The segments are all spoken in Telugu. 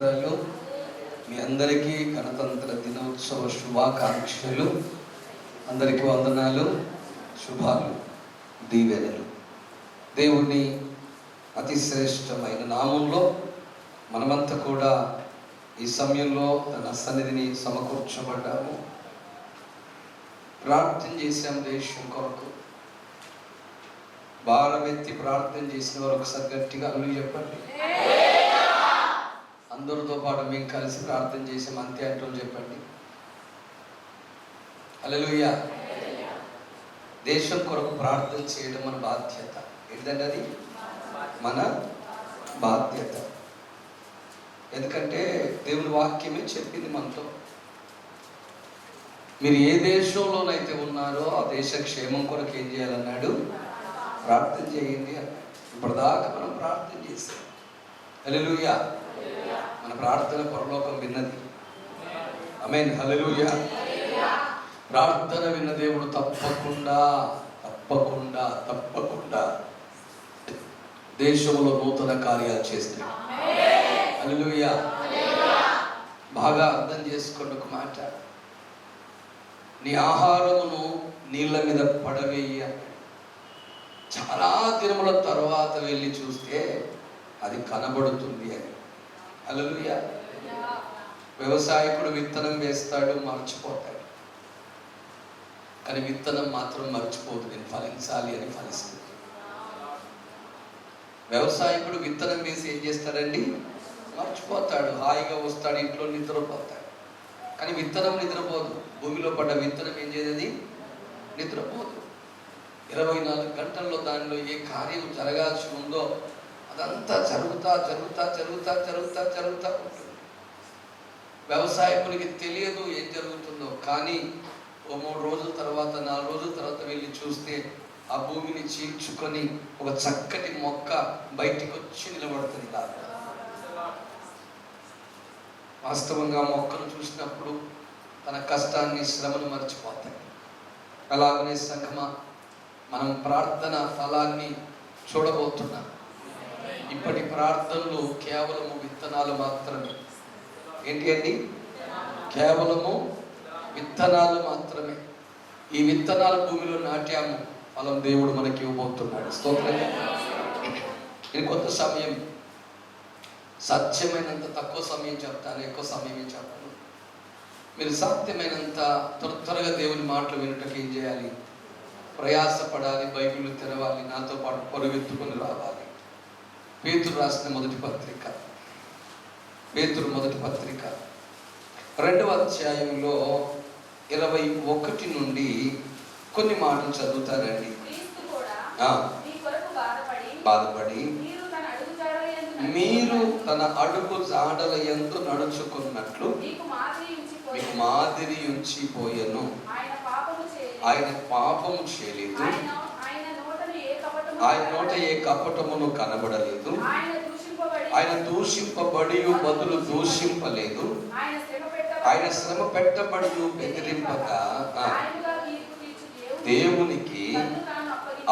మీ అందరికీ గణతంత్ర దినోత్సవ శుభాకాంక్షలు. అందరికీ వందనాలు, శుభాలు, దీవెనలు. దేవుని అతి శ్రేష్టమైన నామంలో మనమంతా కూడా ఈ సమయంలో తన సన్నిధిని సమకూర్చబడ్డాము. ప్రార్థన చేశాం దేశం కొరకు. భారమెత్తి ప్రార్థన చేసిన వారు ఒకసారి గట్టిగా అల్లు చెప్పండి. అందరితో పాటు మేము కలిసి ప్రార్థన చేసాం అంతే అంటూ చెప్పండి. హల్లెలూయా. దేశం కొరకు ప్రార్థన చేయడం మన బాధ్యత. ఏంటంటే అది మన బాధ్యత. ఎందుకంటే దేవుని వాక్యమే చెప్పింది మనతో, మీరు ఏ దేశంలోనైతే ఉన్నారో ఆ దేశ క్షేమం కొరకు ఏం చేయాలన్నాడు? ప్రార్థన చేయండి అన్నాడు. ఇప్పటిదాకా మనం ప్రార్థన చేసాం. హల్లెలూయా. మన ప్రార్థన పరలోకం విన్నది. ఆమేన్. హల్లెలూయా. ప్రార్థన విన్న దేవుడు తప్పకుండా తప్పకుండా తప్పకుండా దేశంలో నూతన కార్యాలు చేస్తాడు. హల్లెలూయా. బాగా అర్థం చేసుకోండి ఒక మాట. నీ ఆహారమును నీళ్ళ మీద పడవేయ. చాలా దినముల తర్వాత వెళ్ళి చూస్తే అది కనబడుతుంది అని. హల్లెలూయా. వ్యవసాయకుడు విత్తనం వేస్తాడు, మర్చిపోతాడు. కానీ విత్తనం మాత్రం మర్చిపోదు, నేను ఫలించాలి అని ఫలిస్తుంది. వ్యవసాయకుడు విత్తనం వేసి ఏం చేస్తాడండి? మర్చిపోతాడు, హాయిగా వస్తాడు, ఇంట్లో నిద్రపోతాడు. కానీ విత్తనం నిద్రపోదు. భూమిలో పడ్డ విత్తనం ఏం చేయదు? నిద్రపోదు. 24 గంటల్లో దానిలో ఏ కార్యం జరగాల్సి ఉందో అదంతా జరుగుతా జరుగుతా జరుగుతా జరుగుతా జరుగుతా ఉంటుంది. వ్యవసాయకునికి తెలియదు ఏం జరుగుతుందో. కానీ ఓ 3 రోజుల తర్వాత 4 రోజుల తర్వాత వెళ్ళి చూస్తే ఆ భూమిని చీల్చుకొని ఒక చక్కటి మొక్క బయటికి వచ్చి నిలబడుతుంది. వాస్తవంగా మొక్కను చూసినప్పుడు తన కష్టాన్ని, శ్రమను మర్చిపోతాయి. అలాగనే సంగమా, మనం ప్రార్థన ఫలాన్ని చూడబోతున్నాం. ఇప్పటి ప్రార్థనలు కేవలము విత్తనాలు మాత్రమే. ఏంటి అండి? కేవలము విత్తనాలు మాత్రమే. ఈ విత్తనాలు భూమిలో నాట్యాము, ఫలం దేవుడు మనకి ఇవ్వబోతున్నాడు. స్తోత్రం. ఇది కొంత సమయం, సాధ్యమైనంత తక్కువ సమయం చెప్తాను, ఎక్కువ సమయం చెప్పను. మీరు సాధ్యమైనంత త్వరగా దేవుని మాటలు వినుటకు ఏం చేయాలి? ప్రయాసపడాలి, బైబిల్ తెరవాలి, నాతో పాటు పరుగెత్తుకొని రావాలి. పేతురు రాసిన మొదటి పత్రిక, పేతురు మొదటి పత్రిక 2వ అధ్యాయంలో 21 నుండి కొన్ని మాటలు చదువుతారండి. బాధపడి మీరు తన అడుగు జాడల యందు నడుచుకున్నట్లు మీకు మాదిరి ఉంచిపోయెను. ఆయన పాపము చేయలేదు, ఆయన నోట ఏ కపటమును కనబడలేదు, ఆయన దూషింపబడి బదులు దూషింపలేదు, ఆయన శ్రమ పెట్టబడి బెదిరింపక దేవునికి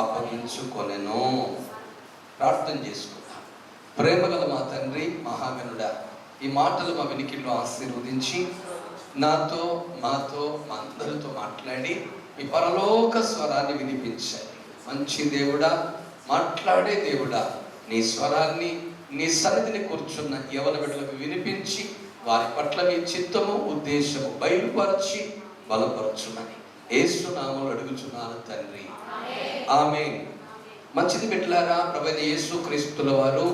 అప్పగించుకొనెను. ప్రార్థన చేసుకుందాం. ప్రేమగల మా తండ్రి, మహాగణుడా, ఈ మాటలు మా వినికిల్లో ఆశీర్వదించి నాతో, మాతో, మా అందరితో మాట్లాడి ఈ పరలోక స్వరాన్ని వినిపించాయి. మంచి దేవుడా, మాట్లాడే దేవుడా, నీ స్వరాన్ని నీ సన్నిధిని కూర్చున్న యవన బిడ్డలకు వినిపించి వారి పట్ల మీ చిత్తము, ఉద్దేశము బయలుపరచి బలపరచుమని యేసు నామములో అడుగుచున్నాను తండ్రి. ఆమేన్. మంచిది బిడ్డలారా, ప్రభువైన యేసు క్రీస్తుల వారు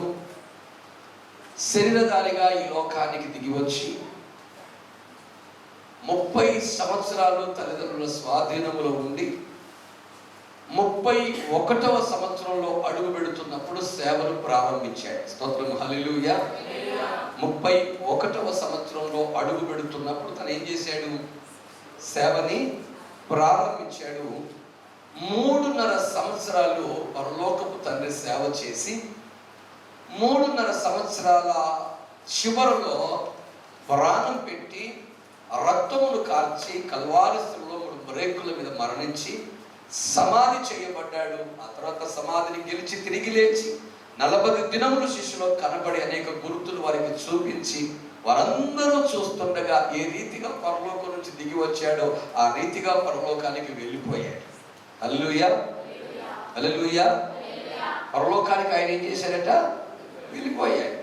శరీరధారిగా ఈ లోకానికి దిగి వచ్చి 30 సంవత్సరాలు తల్లిదండ్రుల స్వాధీనములో ఉండి 31వ సంవత్సరంలో అడుగు పెడుతున్నప్పుడు సేవను ప్రారంభించాడు. స్తోత్రం. హల్లెలూయా. 31వ సంవత్సరంలో అడుగు పెడుతున్నప్పుడు తను ఏం చేశాడు? సేవని ప్రారంభించాడు. 3.5 సంవత్సరాలు పరలోకపు తండ్రి సేవ చేసి 3.5 సంవత్సరాల చివరిలో ప్రాణం పెట్టి రక్తమును కార్చి కల్వారి శిలువలో 3 మ్రేకుల మీద మరణించి సమాధి చేయబడ్డాడు. ఆ తర్వాత సమాధిని గెలిచి తిరిగి లేచి 40 దినములు శిష్యులు కనబడి అనేక గుర్తులు వారికి చూపించి వారందరూ చూస్తుండగా ఏ రీతిగా పరలోకం నుంచి దిగి వచ్చాడో ఆ రీతిగా పరలోకానికి వెళ్ళిపోయాడు. హల్లెలూయా, హల్లెలూయా. పరలోకానికి ఆయన ఏం చేశాడట? వెళ్ళిపోయాడు.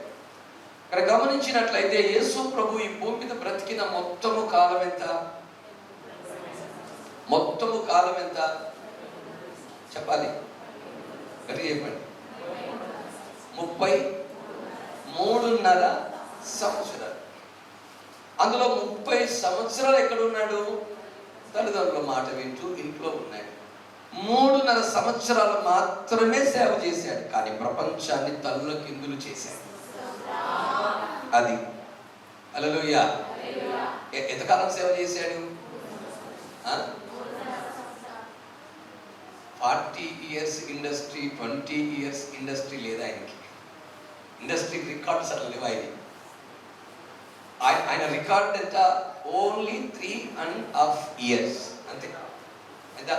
ఇక్కడ గమనించినట్లయితే యేసు ప్రభు ఈ భూమి మీద బ్రతికిన మొత్తము కాలం ఎంత? మొత్తము కాలం ఎంత చెప్పాలి? గట్టిగా చెప్పండి. 33.5 సంవత్సరాలు. అందులో 30 సంవత్సరాలు ఎక్కడ ఉన్నాడు? తల్లిదండ్రుల మాట వింటూ ఇంట్లో ఉన్నాడు. 3.5 సంవత్సరాలు మాత్రమే సేవ చేశాడు, కానీ ప్రపంచాన్ని తల్లకిందులు చేశాడు. అది హల్లెలూయా. ఎంతకాలం సేవ చేశాడు? 40 years ఇండస్ట్రీ, 20 years ఇండస్ట్రీ లేదా ఆయనకి. ఇండస్ట్రీ రికార్డ్స్ అట్లా లేవు ఆయన రికార్డ్ ఎంత? ఓన్లీ 3.5 years అంతే. ఎంత?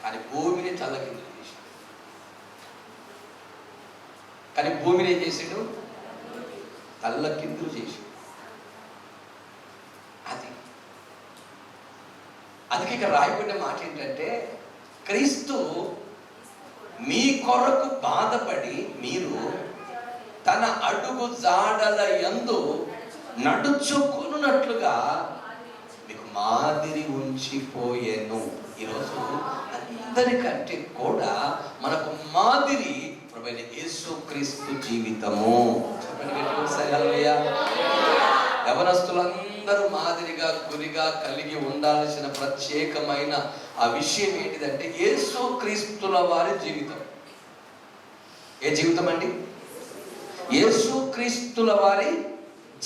కానీ భూమిని తల్లకిందులు చేశాడు. కానీ భూమిని ఏం చేసాడు? తల్లకిందులు చేశాడు. అందుకే ఇక్కడ రాయబడిన మాట ఏంటంటే, క్రీస్తు మీ కొరకు బాధపడి మీరు తన అడుగు జాడల యందు నడుచుకున్నట్లుగా మీకు మాదిరి ఉంచిపోయాను. ఈరోజు అందరికంటే కూడా మనకు మాదిరి ప్రభువైన యేసుక్రీస్తు జీవితము. చెప్పండి ఒకసారి హల్లెలూయా. యవనస్తులందరూ మాదిరిగా గురిగా కలిగి ఉండాల్సిన ప్రత్యేకమైన ఆ విషయం ఏంటిదంటే యేసుక్రీస్తుల వారి జీవితం. ఏ జీవితం అండి? యేసుక్రీస్తుల వారి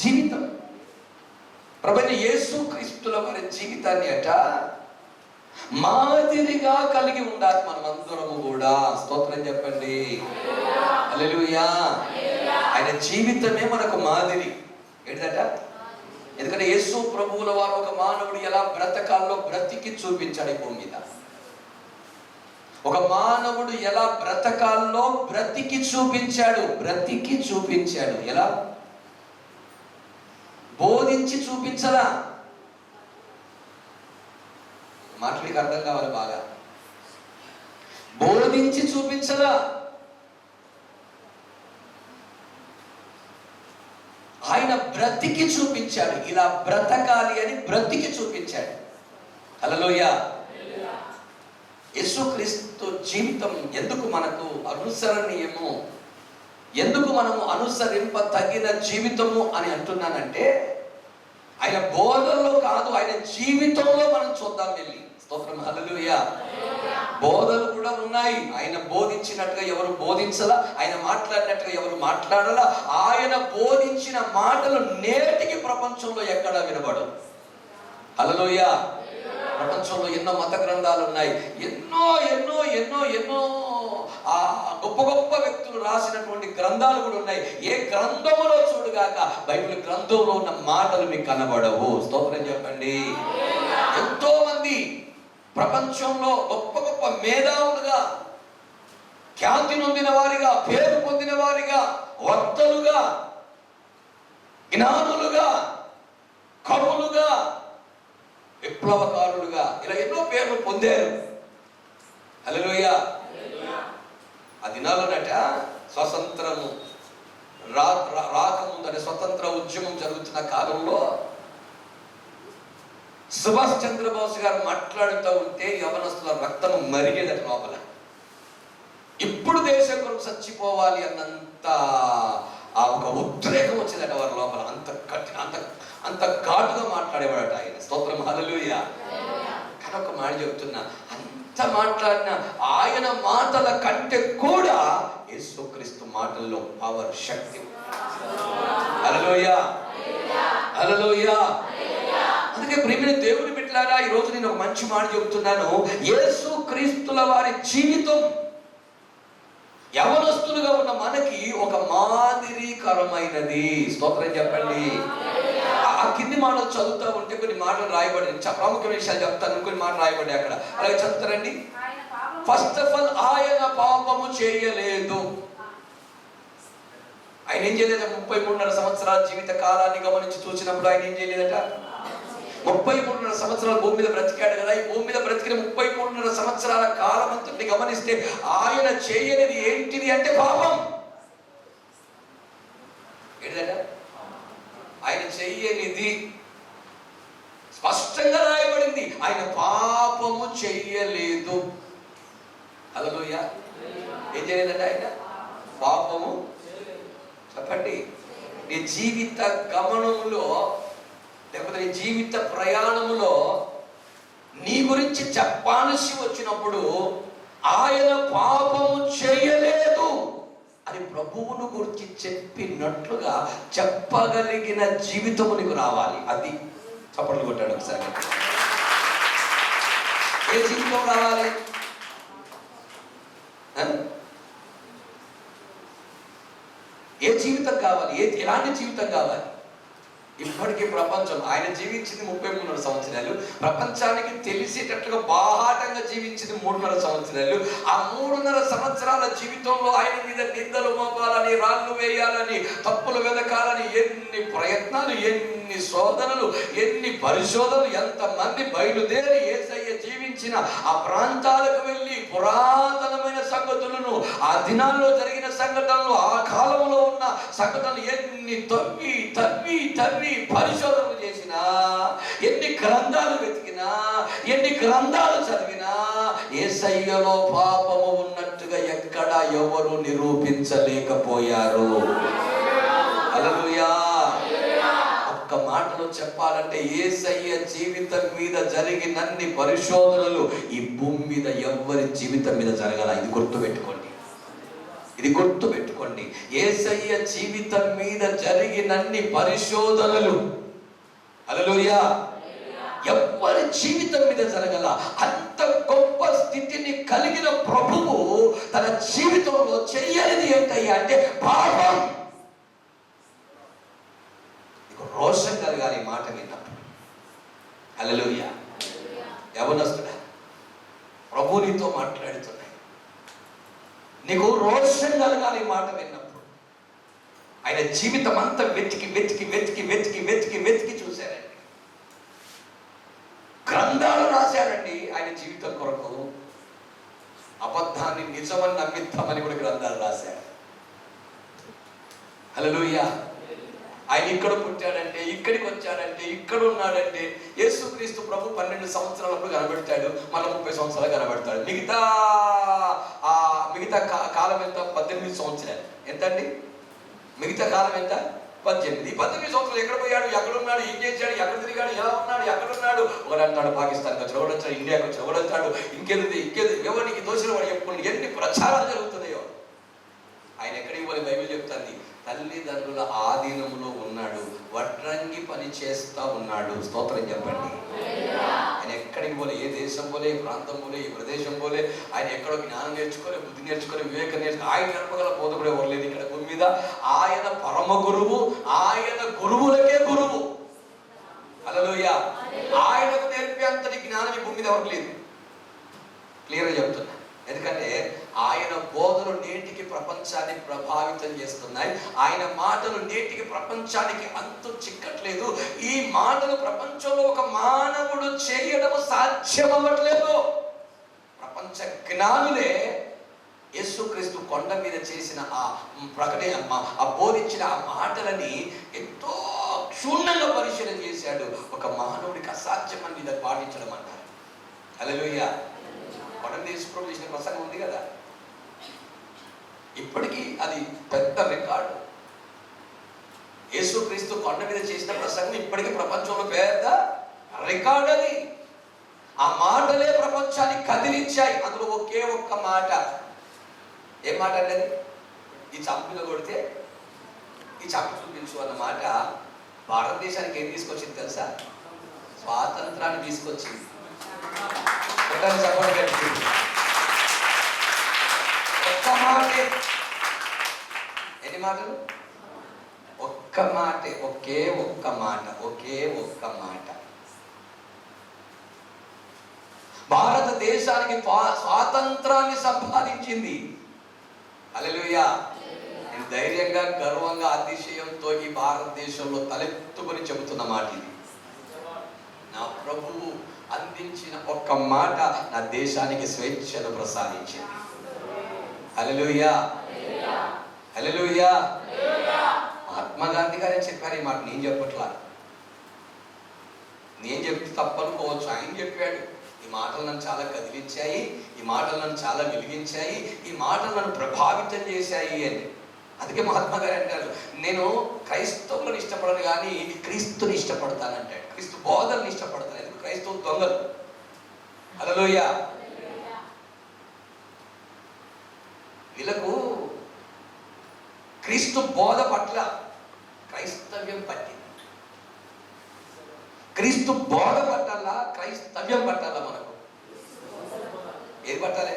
జీవితం. ప్రభువైన యేసుక్రీస్తుల వారి జీవితాన్ని అట మాదిరిగా కలిగి ఉండాలి మనమందరము కూడా. స్తోత్రం చెప్పండి, హల్లెలూయా. ఆయన జీవితమే మనకు మాదిరి. ఏంటంట? ఎందుకంటే యేసు ప్రభువుల వారు ఒక మానవుడు ఎలా బ్రతకాల్లో బ్రతికి చూపించాడు ఈ భూమి మీద. ఒక మానవుడు ఎలా బ్రతకాల్లో బ్రతికి చూపించాడు. బ్రతికి చూపించాడు. ఎలా? బోధించి చూపించలా. మాటలకి అర్థం కావాలి బాగా. బోధించి చూపించలా. ఆయన బ్రతికి చూపించాడు. ఇలా బ్రతకాలి అని బ్రతికి చూపించాడు. హల్లెలూయా. యేసుక్రీస్తు జీవితం ఎందుకు మనకు అనుసరణీయము, ఎందుకు మనము అనుసరింప తగిన జీవితము అని అంటున్నానంటే, ఆయన బోధనలో కాదు, ఆయన జీవితంలో మనం చూద్దాం వెళ్ళి. స్తోత్రం, హల్లెలూయా. బోధలు కూడా ఉన్నాయి. ఆయన బోధించినట్టుగా ఎవరు బోధించలా, ఆయన మాట్లాడినట్టుగా ఎవరు మాట్లాడాలా. ఆయన బోధించిన మాటలు నేటికి ప్రపంచంలో ఎక్కడా వినబడవు. హల్లెలూయా. ప్రపంచంలో ఎన్నో మత గ్రంథాలు ఉన్నాయి. ఎన్నో ఎన్నో ఎన్నో ఎన్నో ఆ గొప్ప గొప్ప వ్యక్తులు రాసినటువంటి గ్రంథాలు కూడా ఉన్నాయి. ఏ గ్రంథములో చూడగాక బైబిల్ గ్రంథంలో ఉన్న మాటలు మీకు కనబడవు. స్తోత్రం చెప్పండి. ఎంతో మంది ప్రపంచంలో గొప్ప గొప్ప మేధావులుగా, ఖ్యాతి నొందిన వారిగా, పేరు పొందిన వారిగా, వక్తలుగా, జ్ఞానులుగా, కవులుగా, విప్లవకారులుగా ఇలా ఎన్నో పేర్లు పొందారు. హల్లెలూయా. ఆ దినాలనట స్వతంత్రము రాకముందనే స్వతంత్ర ఉద్యమం జరుగుతున్న కాలంలో సుభాష్ చంద్రబోస్ గారు మాట్లాడుతూ ఉంటే యవనస్తుల రక్తము మరిగేదట లోపల. ఇప్పుడు దేశం కొరకు చచ్చిపోవాలి అన్నంత ఆ ఒక ఉద్రేకం వచ్చిందట వారి లోపల. అంత ఘాటుగా మాట్లాడేవాడట ఆయన. స్తోత్రం, హల్లెలూయా. కానీ ఒక మాట చెప్తున్నా, అంత మాట్లాడిన ఆయన మాటల కంటే కూడా యేసుక్రీస్తు మాటల్లో పవర్, శక్తి. హల్లెలూయా, హల్లెలూయా. అందుకే ప్రియమైన దేవుని బిడ్డలారా, ఈ రోజు నేను ఒక మంచి మాట చెబుతున్నాను. యేసుక్రీస్తుల వారి జీవితం యవనస్తులుగా ఉన్న మనకి ఒక మాదిరికరమైనది. స్తోత్రం చెప్పండి. ఆ కింది మాటలు చదువుతూ ఉంటే కొన్ని మాటలు రాయబడి, ప్రాముఖ్యమైన విషయాలు చెప్తాను, కొన్ని మాటలు రాయబడి అక్కడ. అలాగే చదువుతారండి. ఫస్ట్ ఆఫ్ ఆల్ ఆయన పాపము చేయలేదు. ఆయన ఏం చేయలేదట? 33.5 సంవత్సరాల జీవిత కాలాన్ని గమనించి చూసినప్పుడు ఆయన ఏం చేయలేదట? 33.5 సంవత్సరాల భూమి మీద బ్రతికాడు కదా. ఈ భూమి మీద బ్రతికిన 33.5 సంవత్సరాల కాలం అంతటిని గమనిస్తే ఆయన చేయనిది ఏంటిది అంటే పాపం. ఏంటంట? ఆయన చెయ్యనిది స్పష్టంగా రాయబడింది, ఆయన పాపము చెయ్యలేదు. హల్లెలూయా. ఏం చేయలేదంట? ఆయన పాపము. చెప్పండి, నీ జీవిత గమనంలో లేకపోతే నీ జీవిత ప్రయాణంలో నీ గురించి చెప్పాల్సి వచ్చినప్పుడు ఆయన పాపము చేయలేదు అని ప్రభువును గురించి చెప్పినట్లుగా చెప్పగలిగిన జీవితము నీకు రావాలి. అది చప్పట్లు కొట్టాడు ఒకసారి. ఏ జీవితం రావాలి? ఏ జీవితం కావాలి? ఎలాంటి జీవితం కావాలి? ఇప్పటికీ ప్రపంచం, ఆయన జీవించింది 33 సంవత్సరాలు, ప్రపంచానికి తెలిసేటట్లుగా బాహాటంగా జీవించింది 3.5 సంవత్సరాలు. ఆ 3.5 సంవత్సరాల జీవితంలో ఆయన మీద నిందలు మోపాలని, రాళ్ళు వేయాలని, తప్పులు వెదకాలని ఎన్ని ప్రయత్నాలు, ఎన్ని శోధనలు, ఎన్ని పరిశోధనలు, ఎంతమంది బయలుదేరి యేసయ్య జీవించిన ఆ ప్రాంతాలకు వెళ్ళి పురాతనమైన సంగతులను, ఆ దినాల్లో జరిగిన సంఘటనలు, ఆ కాలంలో ఉన్న సంఘటనలు ఎన్ని తవ్వి తవ్వి తవ్వి పరిశోధనలు చేసినా, ఎన్ని గ్రంథాలు వెతికినా, ఎన్ని గ్రంథాలు చదివినా యేసయ్యలో పాపము ఉన్నట్టుగా ఎక్కడ ఎవరు నిరూపించలేకపోయారు. హల్లెలూయా. ఒక్క మాటలో చెప్పాలంటే యేసయ్య జీవితం మీద జరిగినన్ని పరిశోధనలు ఈ భూమి మీద ఎవరి జీవితం మీద జరగాల. ఇది గుర్తుపెట్టుకోండి, ఇది గుర్తుపెట్టుకోండి. యేసయ్య జీవితం మీద జరిగినన్ని పరిశోధనలు, హల్లెలూయా, ఎవరి జీవితం మీద జరగల. అంత గొప్ప స్థితిని కలిగిన ప్రభువు తన జీవితంలో చెయ్యనిది ఏంటయ్యా అంటే పాపం. రోషం కలగాలి మాట విన్నప్పుడు. హల్లెలూయా. యవనస్తుడా, ప్రభు నీతో మాట్లాడుతున్నాడు. నీకు రోషం కలగాలి మాట విన్నప్పుడు. ఆయన జీవితం అంతా వెతికి వెతికి వెతికి వెతికి వెతికి వెతికి చూశారండి. గ్రంథాలు రాశారండి ఆయన జీవితం కొరకు. అబద్ధాన్ని నిజమని నమ్మిద్దామని కూడా గ్రంథాలు రాశారు. హల్లెలూయా. ఆయన ఇక్కడ పుట్టాడంటే, ఇక్కడికి వచ్చాడంటే, ఇక్కడ ఉన్నాడంటే. యేసుక్రీస్తు ప్రభు 12 సంవత్సరాలప్పుడు కనబెడతాడు, మళ్ళీ 30 సంవత్సరాలు కనబడతాడు. మిగతా కాలం ఎంత? 18 సంవత్సరాలు. ఎంతండి మిగతా కాలం ఎంత? 18. ఈ 18 సంవత్సరాలు ఎక్కడ పోయాడు, ఎక్కడున్నాడు, ఏం చేశాడు, ఎక్కడ తిరిగాడు, ఎలా ఉన్నాడు, ఎక్కడున్నాడు? ఒకడు అంటాడు పాకిస్తాన్కి వచ్చాడు, ఒకడు వచ్చాడు ఇండియాకి వచ్చాడు, ఒకడు వచ్చాడు ఇంకేది ఎవరికి దోషులు వాడు చెప్పుకుని ఎన్ని ప్రచారాలు జరుగుతున్నాయో. ఆయన ఎక్కడికి పోయి బైబిల్ చెప్తాంది, తల్లిదండ్రుల ఆధీనంలో ఉన్నాడు, వడ్రంగి పని చేస్తా ఉన్నాడు. స్తోత్రం చెప్పండి. ఆయన ఎక్కడికి పోలే, ఏ దేశం పోలే, ఏ ప్రాంతం పోలే, ఏ ప్రదేశం పోలే. ఆయన ఎక్కడో జ్ఞానం నేర్చుకోలే, బుద్ధి నేర్చుకోలే, వివేకం నేర్చుకో. ఆయన నడపగల బోధకుడు ఎవరు లేదు ఇక్కడ భూమి మీద. ఆయన పరమ గురువు, ఆయన గురువులకే గురువు. హల్లెలూయా. ఆయనకు నేర్పే అంతటి జ్ఞానం ఈ భూమి మీద ఎవరు లేదు. క్లియర్గా చెప్తున్నా. ఎందుకంటే ఆయన బోధలు నేటికి ప్రపంచాన్ని ప్రభావితం చేస్తున్నాయి. ఆయన మాటలు నేటికి ప్రపంచానికి అంతు చిక్కట్లేదు. ఈ మాటలు ప్రపంచంలో ఒక మానవుడు చేయడం సాధ్యమవ్వట్లేదు. ప్రపంచ జ్ఞానులే యేసుక్రీస్తు కొండ మీద చేసిన ఆ బోధించిన ఆ మాటలని ఎంతో క్షుణ్ణంగా పరిశీలన చేశాడు. ఒక మానవుడికి అసాధ్యమని మీద పాటించడం అన్నారు. హల్లెలూయా. కొండ యేసుప్రభు చేసిన ప్రసంగం ఉంది కదా, ఇప్పటికీ అది పెద్ద రికార్డు. యేసుక్రీస్తు కొండ మీద చేసిన ప్రసంగం ఇప్పటికీ ప్రపంచంలో పెద్ద రికార్డు. అది ఆ మాటలే ప్రపంచాన్ని కదిలించాయి. అందులో ఒకే ఒక్క మాట. ఏం మాట అంటే ఈ చంపిలో కొడితే ఈ చంపి చూపించు అన్న మాట భారతదేశానికి ఏం తీసుకొచ్చింది తెలుసా? స్వాతంత్రాన్ని తీసుకొచ్చింది. ఒక్క మాటే. ఎన్ని మాటలు? ఒక్క మాటే. ఒకే ఒక్క మాట. ఒకే ఒక్క మాట. భారతదేశానికి స్వాతంత్రాన్ని సంపాదించింది. హల్లెలూయా. నేను ధైర్యంగా, గర్వంగా, అతిశయంతో ఈ భారతదేశంలో తలెత్తుకొని చెబుతున్న మాట ఇది. నా ప్రభువు అందించిన ఒక్క మాట నా దేశానికి స్వేచ్ఛను ప్రసాదించింది. హల్లెలూయా, హల్లెలూయా. మహాత్మా గాంధీ గారే చెప్పారు ఈ మాట, నేను చెప్పట్లా. నేను చెప్తే తప్పనుకోవచ్చు, ఆయన చెప్పాడు. ఈ మాటలు నన్ను చాలా కదిలించాయి, ఈ మాటలు నన్ను చాలా వెలిగించాయి, ఈ మాటలు నన్ను ప్రభావితం చేశాయి అని. అందుకే మహాత్మా గారు అంటారు, నేను క్రైస్తవులను ఇష్టపడను కానీ క్రీస్తుని ఇష్టపడతానంటాడు. క్రీస్తు బోధనని ఇష్టపడతాను. ఎందుకు? క్రైస్తవులు దొంగలు. హల్లెలూయా. వీళ్ళకు క్రీస్తు బోధ పట్ల క్రైస్తవ్యం పట్టింది. క్రీస్తు బోధ పట్టాలా, క్రైస్తవ్యం పట్టాలా? మనకు ఏది పట్టాలి?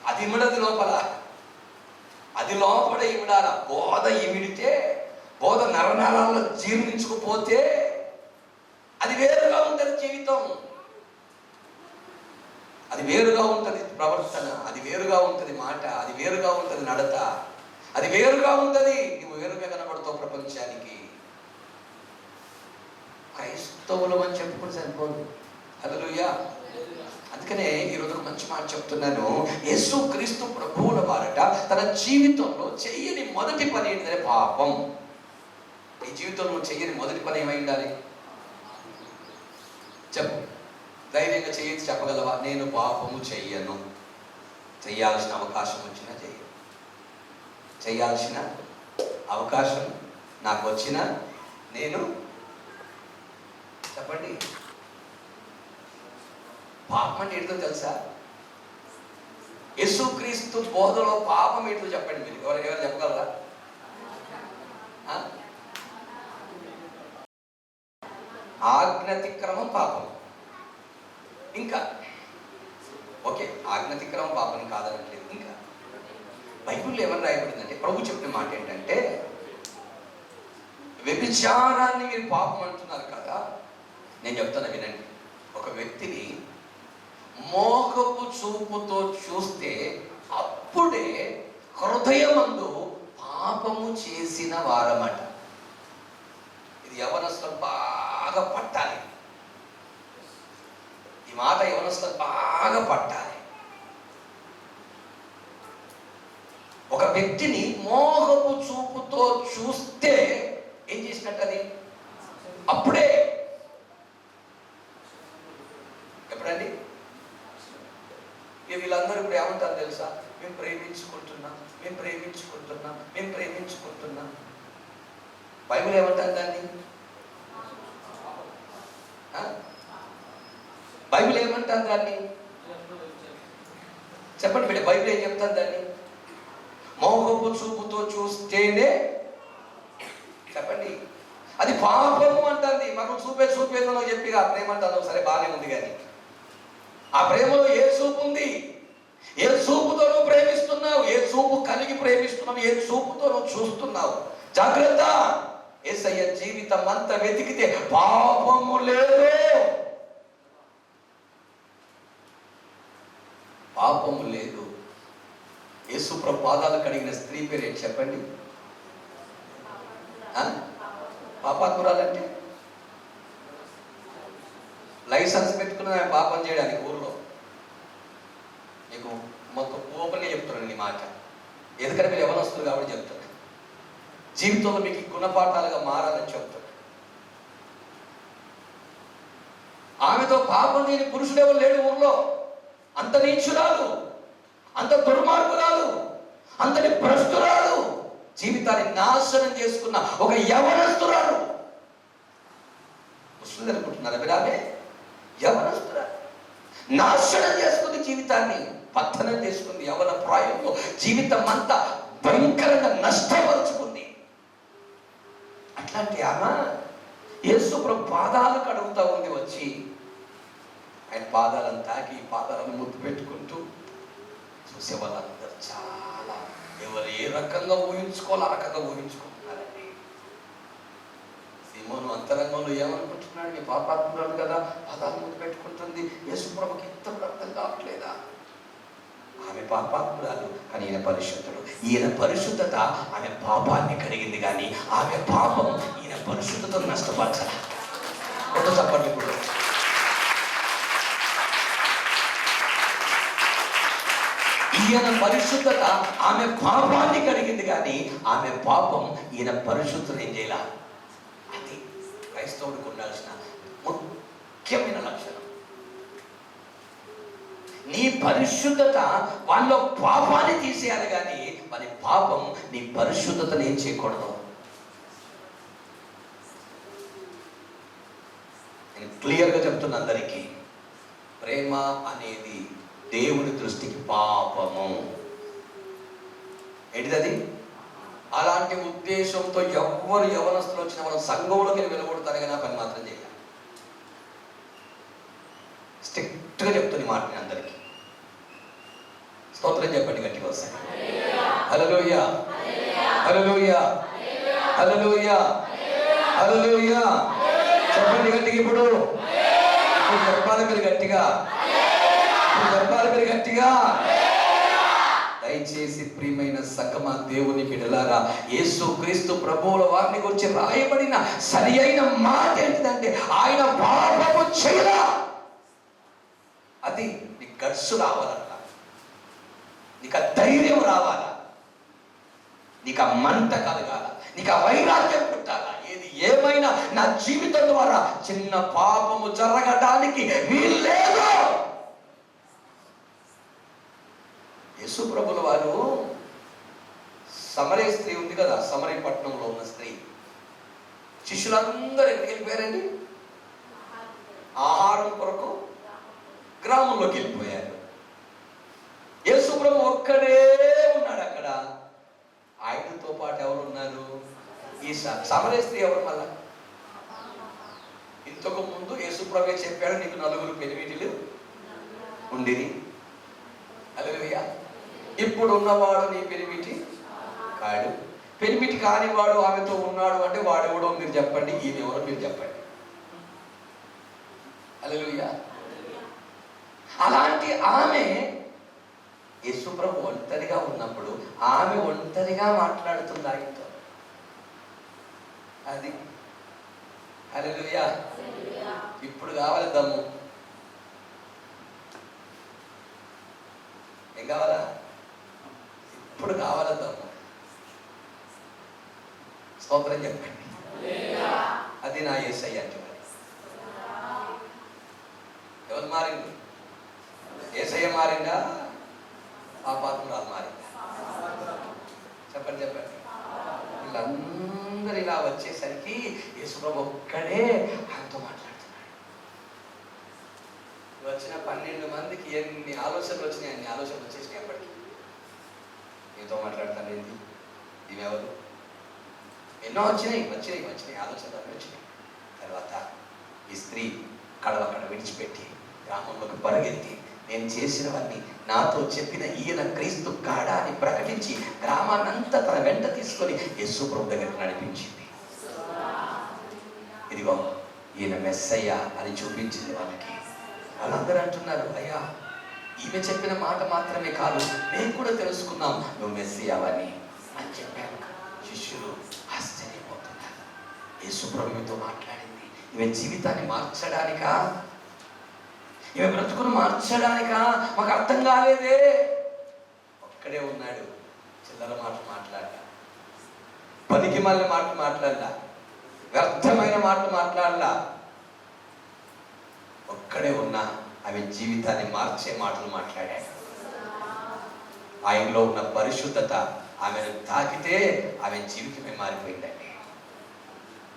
అది ఇమిడది లోపల, అది లోపల ఇమిడాల. బోధ ఇమిడితే, బోధ నరనరాల్లో జీర్ణించుకుపోతే అది వేరుగా ఉంటుంది జీవితం, అది వేరుగా ఉంటుంది ప్రవర్తన, అది వేరుగా ఉంటుంది మాట, అది వేరుగా ఉంటుంది నడత, అది వేరుగా ఉంటుంది. నువ్వు వేరుగా కనబడతావు ప్రపంచానికి. క్రైస్తవులు అని చెప్పుకుని సరిపోదు. హల్లెలూయా. అందుకనే ఈరోజు ఒక మంచి మాట చెప్తున్నాను. యేసు క్రీస్తు ప్రభువుల వారట తన జీవితంలో చెయ్యని మొదటి పని ఏంటంటే పాపం. ఈ జీవితంలో చెయ్యని మొదటి పని ఏమై ఉండాలి? చెప్పు, ధైర్యంగా చేయొచ్చు, చెప్పగలవా? నేను పాపము చెయ్యను. చెయ్యాల్సిన అవకాశం వచ్చినా చెయ్యను. చెయ్యాల్సిన అవకాశం నాకు వచ్చినా నేను, చెప్పండి, పాపం అంటే ఏంటో తెలుసా? యేసుక్రీస్తు బోధలో పాపం ఏంటో చెప్పండి. మీరు ఎవరైనా చెప్పగలరా? ఆజ్ఞాతిక్రమం పాపం. ఇంకా ఓకే, ఆజ్ఞాతిక్రమం పాపం కాదనట్లేదు. ఇంకా బైబిల్లో ఏమని రాయబడిందంటే, ప్రభు చెప్పిన మాట ఏంటంటే, వ్యభిచారాన్ని మీరు పాపం అంటున్నారు కదా, నేను చెప్తాను వినండి. ఒక వ్యక్తిని మోహపు చూపుతో చూస్తే అప్పుడే హృదయమందు పాపము చేసిన వారమట. ఇది యవనస్తులకు బాగా పట్టాలి. ఈ మాట యవనస్తులకు బాగా పట్టాలి. ఒక వ్యక్తిని మోహపు చూపుతో చూస్తే ఏం చేసినట్టు? అది అప్పుడే. ఎప్పుడండి? వీళ్ళందరూ ఇప్పుడు ఏమంటారు తెలుసా? మేము ప్రేమించుకుంటున్నాం, మేము ప్రేమించుకుంటున్నాం, మేము ప్రేమించుకుంటున్నాం. బైబిల్ ఏమంటారు దాన్ని? బైబిల్ ఏమంటారు దాన్ని? చెప్పండి బిడ్డ, బైబిల్ ఏం చెప్తారు దాన్ని? మోహపు చూపుతో చూస్తేనే, చెప్పండి, అది పాపము అంటుంది. మనం చూపేదో చెప్పి ఆ ప్రేమ అంటాను. సరే, బాగానే ఉంది, కానీ ఆ ప్రేమలో ఏ చూపు ఉంది? ఏ చూపుతో నువ్వు ప్రేమిస్తున్నావు? ఏ చూపు కలిగి ప్రేమిస్తున్నావు? ఏ చూపుతో నువ్వు చూస్తున్నావు? జాగ్రత్త. యేసయ్య జీవితం అంతా వెతికితే పాపము లేదు. పాపము లేదు. యేసు ప్రభు పాదాలు కడిగిన స్త్రీ పేరు ఏంటి చెప్పండి? పాపాత్మురాలంటే లైసెన్స్ పెట్టుకున్న పాపం చేయడానికి ఊర్లో. నీకు మొత్తం ఓపెన్గా చెప్తున్నాను నీ మాట. ఎందుకంటే మీరు యవనస్తులు కాబట్టి చెప్తాను. జీవితంలో మీకు గుణపాఠాలుగా మారాలని చెప్తాడు. ఆమెతో పాపం చేయని పురుషుడు ఎవరు లేడు ఊర్లో. అంత నీచురాలు, అంత దుర్మార్గురాలు, అంతటి భ్రష్టురాలు, జీవితాన్ని నాశనం చేసుకున్న ఒక యవనస్తురాలు. ముస్లిం అనుకుంటున్నారా మీరు? ఆమె యవనస్తురాలు నాశనం చేసుకుంది, జీవితాన్ని పతనం చేసుకుంది. యవన ప్రాయంలో జీవితం అంతా భయంకరంగా నష్టపరుచుకుంది. అట్లాంటి ఆమె యేసు ప్రభు పాదాలు కడుగుతా ఉంది. వచ్చి ఆయన పాదాలను తాకి, పాదాలను ముద్దు పెట్టుకుంటూ చూసే వాళ్ళందరూ చాలా, ఎవరు ఏ రకంగా ఊహించుకోవాలి ఆ రకంగా ఊహించుకుంటున్నారండి. సీమోను అంతరంగంలో ఏమనుకుంటున్నాడు? పాపాత్మురాలు కదా, పదాలు ముందు పెట్టుకుంటుంది. యేసుప్రభుకి ఇంత అర్థం కావట్లేదా? ఆమె పాపాత్మురాలు కానీ ఈయన పరిశుద్ధుడు. ఈయన పరిశుద్ధత ఆమె పాపాన్ని కడిగింది, కానీ ఆమె పాపం ఈయన పరిశుద్ధతను నష్టపరచాలి. ఎంత చెప్పండి ఇప్పుడు. ఈయన పరిశుద్ధత ఆమె పాపాన్ని కడిగింది, కానీ ఆమె పాపం ఈయన పరిశుద్ధత ఏం చేయాల? అది క్రైస్తవుడికి ఉండాల్సిన ముఖ్యమైన లక్షణం. నీ పరిశుద్ధత వాళ్ళ పాపాన్ని తీసేయాలి, కానీ వారి పాపం నీ పరిశుద్ధతను ఏం చేయకూడదు. నేను క్లియర్గా చెప్తున్నా అందరికీ, ప్రేమ అనేది దేవుని దృష్టికి పాపము. ఏంటిది? అలాంటి ఉద్దేశంతో ఎవరు యవనస్తులు వచ్చినా మనం సంఘంలోకి వెళ్ళగొడతారు, కానీ ఆ పని మాత్రం చేయాలి. స్ట్రిక్ట్గా చెప్తుంది మాట నేను అందరికీ. స్తోత్రం చెప్పండి గట్టిగా వస్తాయి. హల్లెలూయా, హల్లెలూయా, హల్లెలూయా, హల్లెలూయా. చెప్పండి గట్టిగా. ఇప్పుడు చెప్పాలి మీరు గట్టిగా, చెప్పాలి మీరు గట్టిగా. దయచేసి ప్రియమైన సంగమా, దేవుని బిడ్డలారా, యేసు క్రీస్తు ప్రభువుల వారిని గురించి రాయబడిన సరి అయిన మాట ఏంటిదంటే, ఆయన పాపము చేయలా. అది నీకు గట్సు రావాలట, నీకు ఆ ధైర్యం రావాలా, నీకు ఆ మంట కలగాల, నీకు ఆ వైరాగ్యం పుట్టాలా. ఏది ఏమైనా నా జీవితం ద్వారా చిన్న పాపము జరగడానికి వీల్లేదు. యేసు ప్రభుల వారు, సమరయ స్త్రీ ఉంది కదా, సమరయ పట్టణంలో ఉన్న స్త్రీ, శిష్యులందరూ ఎక్కడికి వెళ్ళిపోయారండి? ఆహారం కొరకు గ్రామంలోకి వెళ్ళిపోయారు. యేసు ప్రభు ఒక్కడే ఉన్నాడు అక్కడ. ఆయనతో పాటు ఎవరు ఉన్నారు? ఈ సమరయ స్త్రీ ఎవరు? మళ్ళా ఇంతకు ముందు యేసు ప్రభు చెప్పాడు, నీకు 4 పెనిమిటిలు ఉండిరి. హల్లెలూయా. ఇప్పుడు ఉన్నవాడు నీ పెనిమిటి కాడు. పెనిమిటి కానివాడు ఆమెతో ఉన్నాడు అంటే వాడెవడో మీరు చెప్పండి, ఈమెవరో మీరు చెప్పండి. హల్లెలూయా. అలాంటి ఆమె యేసుప్రభు ఒంటరిగా ఉన్నప్పుడు ఆమె ఒంటరిగా మాట్లాడుతుంది ఆయనతో. అది హల్లెలూయా. ఇప్పుడు కావాలి దమ్ము. ఏం కావాలా? ఇప్పుడు కావాలా దమ్ము. స్తోత్రం చెప్పండి. అది నా యేసయ్య అంటే. ఎవరు మారింది? యేసయ్య మారిందా? పాపాత్మురాలు మారిందా? చెప్పండి చెప్పండి. వీళ్ళందరూ ఇలా వచ్చేసరికి యేసుప్రభు ఒక్కడే ఆయనతో మాట్లాడుతున్నాడు. వచ్చిన 12 మందికి ఎన్ని ఆలోచనలు వచ్చినాయి, అన్ని ఆలోచనలు వచ్చేసినాయి. అప్పటికి నీతో మాట్లాడతాను ఏంటి, ఇవెవరు, ఎన్నో వచ్చినాయి ఆలోచనలు వచ్చినాయి. తర్వాత ఈ స్త్రీ కడవక్కడ విడిచిపెట్టి గ్రామంలోకి పరిగెత్తి, నేను చేసినవన్నీ నాతో చెప్పిన ఈయన క్రీస్తు కాడా అని ప్రకటించి గ్రామాన్నంతా తన వెంట తీసుకొని యేసు ప్రభు దగ్గరికి నడిపించింది. ఇదిగో ఈయన మెస్సయ్య అని చూపించింది వాళ్ళకి. వాళ్ళందరూ అంటున్నారు, అయ్యా ఈమె చెప్పిన మాట మాత్రమే కాదు, మేము కూడా తెలుసుకున్నాం నువ్వు మెస్సయ్యవని అని చెప్పాను. శిష్యులు ఆశ్చర్యపోతున్నారు. యేసు ప్రభువుతో మాట్లాడింది ఈమె జీవితాన్ని మార్చడానికా, ఈమె బ్రతుకును మార్చడానికా? మాకు అర్థం కాలేదే. ఒక్కడే ఉన్నాడు. చిల్లర మాటలు మాట్లాడలా, పనికి మళ్ళీ మాటలు మాట్లాడలా, వ్యర్థమైన మాటలు మాట్లాడలా. ఒక్కడే ఉన్నా ఆమె జీవితాన్ని మార్చే మాటలు మాట్లాడాడు. ఆయనలో ఉన్న పరిశుద్ధత ఆమెను తాకితే ఆమె జీవితమే మారిపోయిందండి.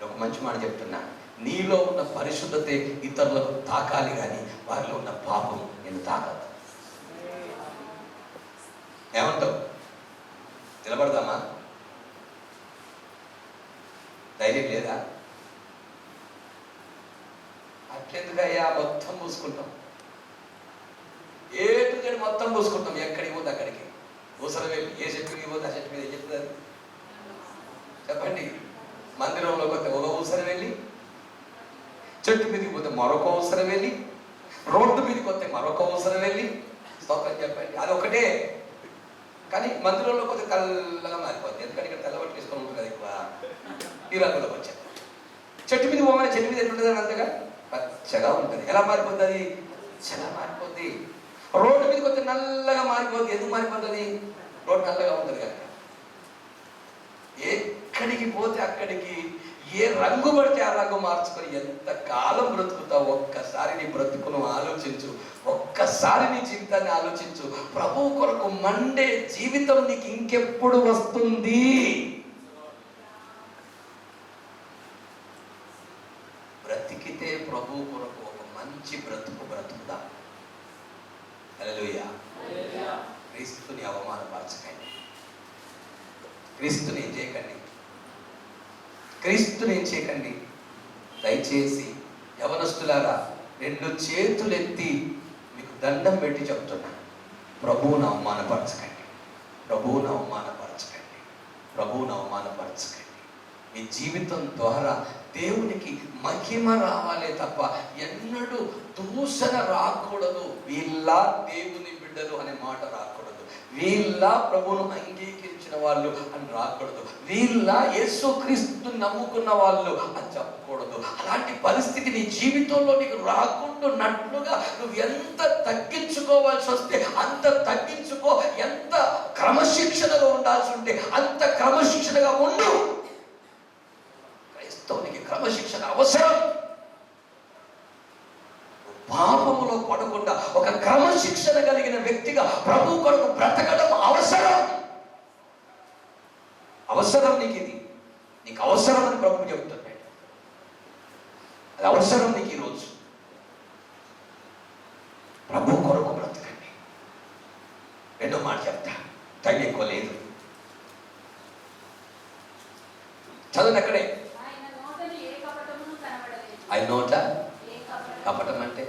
ఒక మంచి మాట చెప్తున్నా, నీలో ఉన్న పరిశుద్ధతే ఇతరులకు తాకాలి, కానీ వారిలో ఉన్న పాపం నేను తాకదు. ఏమంటావు? నిలబడదామా? ధైర్యం లేదా? అట్లెందుకయ్యా మొత్తం పూసుకుంటాం, ఏటు మొత్తం పూసుకుంటాం, ఎక్కడికి పోతే అక్కడికి. ఊసలు వెళ్ళి ఏ చెట్టు మీద పోతే ఆ చెట్టు మీద ఏం చెప్తుంది చెప్పండి. మందిరంలో కొత్త ఒక ఊసలు వెళ్ళి చెట్టు మీదకి పోతే మరొక అవసరం వెళ్ళి, రోడ్డు మీదకి వస్తే మరొక అవసరం వెళ్ళి. స్తోత్రం చెప్పండి. అది ఒకటే. కానీ మందిరంలో పోతే తెల్లగా మారిపోద్ది. ఎందుకంటే ఇక్కడ తెల్లబట్టి తీసుకొని ఉంటుంది కదా ఎక్కువ. ఈ రంగులోకి వచ్చాయి. చెట్టు మీద పోగానే చెట్టు మీద ఎట్లుంటుంది అని అంతగా పచ్చగా ఉంటుంది. ఎలా మారిపోద్ది? అది పచ్చగా మారిపోద్ది. రోడ్డు మీదకి వస్తే నల్లగా మారిపోద్ది. ఎందుకు మారిపోతుంది? రోడ్డు నల్లగా ఉంటుంది కనుక. ఎక్కడికి పోతే అక్కడికి ఏ రంగు పడితే ఆ రంగు మార్చుకొని ఎంత కాలం బ్రతుకుతావు? ఒక్కసారి నీ బ్రతుకును ఆలోచించు. ఒక్కసారి నీ జీవితాన్ని ఆలోచించు. ప్రభువు కొరకు మండే జీవితం నీకు ఇంకెప్పుడు వస్తుంది? బ్రతికితే ప్రభువు కొరకు ఒక మంచి బ్రతుకుదా. హల్లెలూయా. క్రీస్తుని అవమానపరచకండి. క్రీస్తుని ఏం చేయకండి. క్రీస్తుని ఏం చేయకండి. దయచేసి యవనస్తులారా, 2 చేతులెత్తి మీకు దండం పెట్టి చెప్తున్నా, ప్రభువును అవమానపరచకండి. ప్రభువును అవమానపరచకండి. ప్రభువును అవమానపరచకండి. మీ జీవితం ద్వారా దేవునికి మహిమ రావాలే తప్ప ఎన్నడూ దూషణ రాకూడదు. వీళ్ళ దేవుని బిడ్డలు అనే మాట రాకూడదు. వీళ్ళ ప్రభువును అంగీకరించిన వాళ్ళు అని రాకూడదు. వీళ్ళ యేసుక్రీస్తు నమ్ముకున్న వాళ్ళు అని చెప్పకూడదు. అలాంటి పరిస్థితి నీ జీవితంలో నీకు రాకుండానట్లుగా నువ్వు ఎంత తగ్గించుకోవాల్సి వస్తే అంత తగ్గించుకో. ఎంత క్రమశిక్షణగా ఉండాల్సి ఉంటే అంత క్రమశిక్షణగా ఉండు. క్రైస్తవునికి క్రమశిక్షణ అవసరం. పాపములో పడకుండా ఒక క్రమశిక్షణ కలిగిన వ్యక్తిగా ప్రభు కొరకు బ్రతకడం అవసరం. అవసరం నీకు. ఇది నీకు అవసరం అని ప్రభు చెబుతున్నాడు. అది అవసరం నీకు ఈరోజు. ప్రభు కొరకు బ్రతకండి. రెండో మాట చెప్తా, టైం ఎక్కువ లేదు. చదువు అక్కడే. ఆయన నోట కపటం అంటే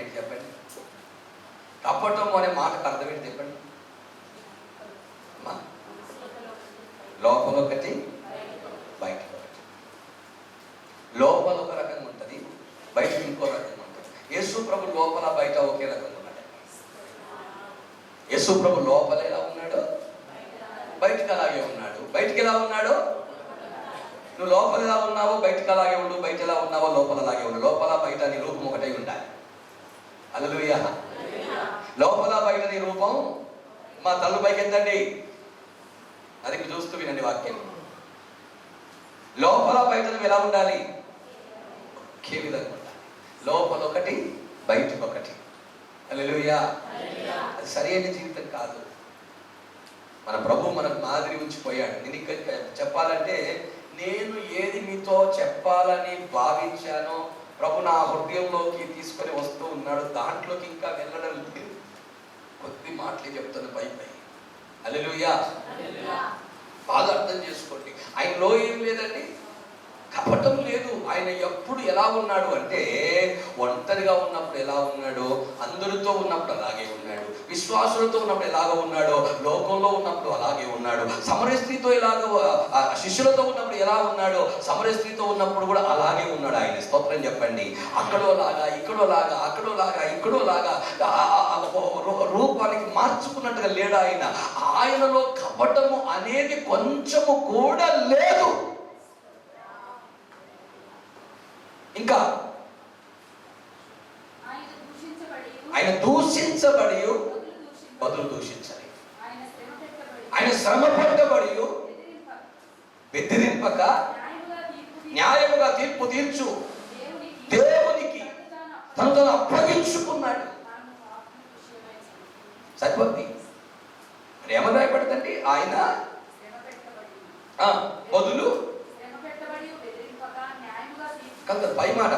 ఏంటి చెప్పండి? కపటం అనే మాటకు అర్థం ఏంటి చెప్పండి? లోపల ఒకటి, బయట ఒకటి. లోపల ఒక రకంగా ఉంటుంది, బయట ఇంకో రకంగా ఉంటుంది. యేసు ప్రభు లోపల బయట ఒకే రకంగా ఉన్నాడు. యేసు ప్రభు లోపల ఎలా ఉన్నాడు, బయటకు అలాగే ఉన్నాడు. బయటికి ఎలా ఉన్నాడు? నువ్వు లోపల ఎలా ఉన్నావో బయటకు అలాగే ఉండు, బయట ఎలా ఉన్నావో లోపల అలాగే ఉండు. లోపల బయట నీ రూపం ఒకటే ఉండాలి. హల్లెలూయా. లోపల బయట నీ రూపం. మా తల్లు పైకి ఎత్తండి, అది చూస్తూ వినండి వాక్యం. లోపల బయట నువ్వు ఎలా ఉండాలి? ఒకే విధంగా ఉండాలి. లోపల ఒకటి, బయటకు ఒకటి. హల్లెలూయా. అది సరైన జీవితం కాదు. మన ప్రభు మనకు మాదిరి ఉంచిపోయాడు. నేను ఇక్కడ చెప్పాలంటే, నేను ఏది మీతో చెప్పాలని భావించానో ప్రభు నా హృదయంలోకి తీసుకొని వస్తూ ఉన్నాడు. దాంట్లోకి ఇంకా వెళ్ళడం లేదు. కొద్ది మాటలే చెప్తాను పై. హల్లెలూయా. బాగా అర్థం చేసుకోండి. ఆయనలో ఏం లేదండి, కపటం లేదు. ఆయన ఎప్పుడు ఎలా ఉన్నాడు అంటే, ఒంటరిగా ఉన్నప్పుడు ఎలా ఉన్నాడో, అందరితో ఉన్నప్పుడు అలాగే ఉన్నాడు. విశ్వాసులతో ఉన్నప్పుడు ఎలాగ ఉన్నాడో, లోకంలో ఉన్నప్పుడు అలాగే ఉన్నాడు. సమరయ స్త్రీతో ఎలాగో, శిష్యులతో ఉన్నప్పుడు ఎలా ఉన్నాడో, సమరయ స్త్రీతో ఉన్నప్పుడు కూడా అలాగే ఉన్నాడు ఆయన. స్తోత్రం చెప్పండి. అక్కడోలాగా, ఇక్కడోలాగా, అక్కడోలాగా, ఇక్కడోలాగా రూపానికి మార్చుకున్నట్టుగా లేడు ఆయన. ఆయనలో కపటము అనేది కొంచెము కూడా లేదు. ఇంకా ఆయన దూషించబడి బదులు దూషించాలి. ఆయన శ్రమ పడ్డబడి బెదిరింపక న్యాయముగా తీర్పు తీర్చు దేవునికి తను అప్పగించుకున్నాడు. సరిపోద్ది. మరి ఏమని రాయబడుతుంది? ఆయన బదులు పై మాట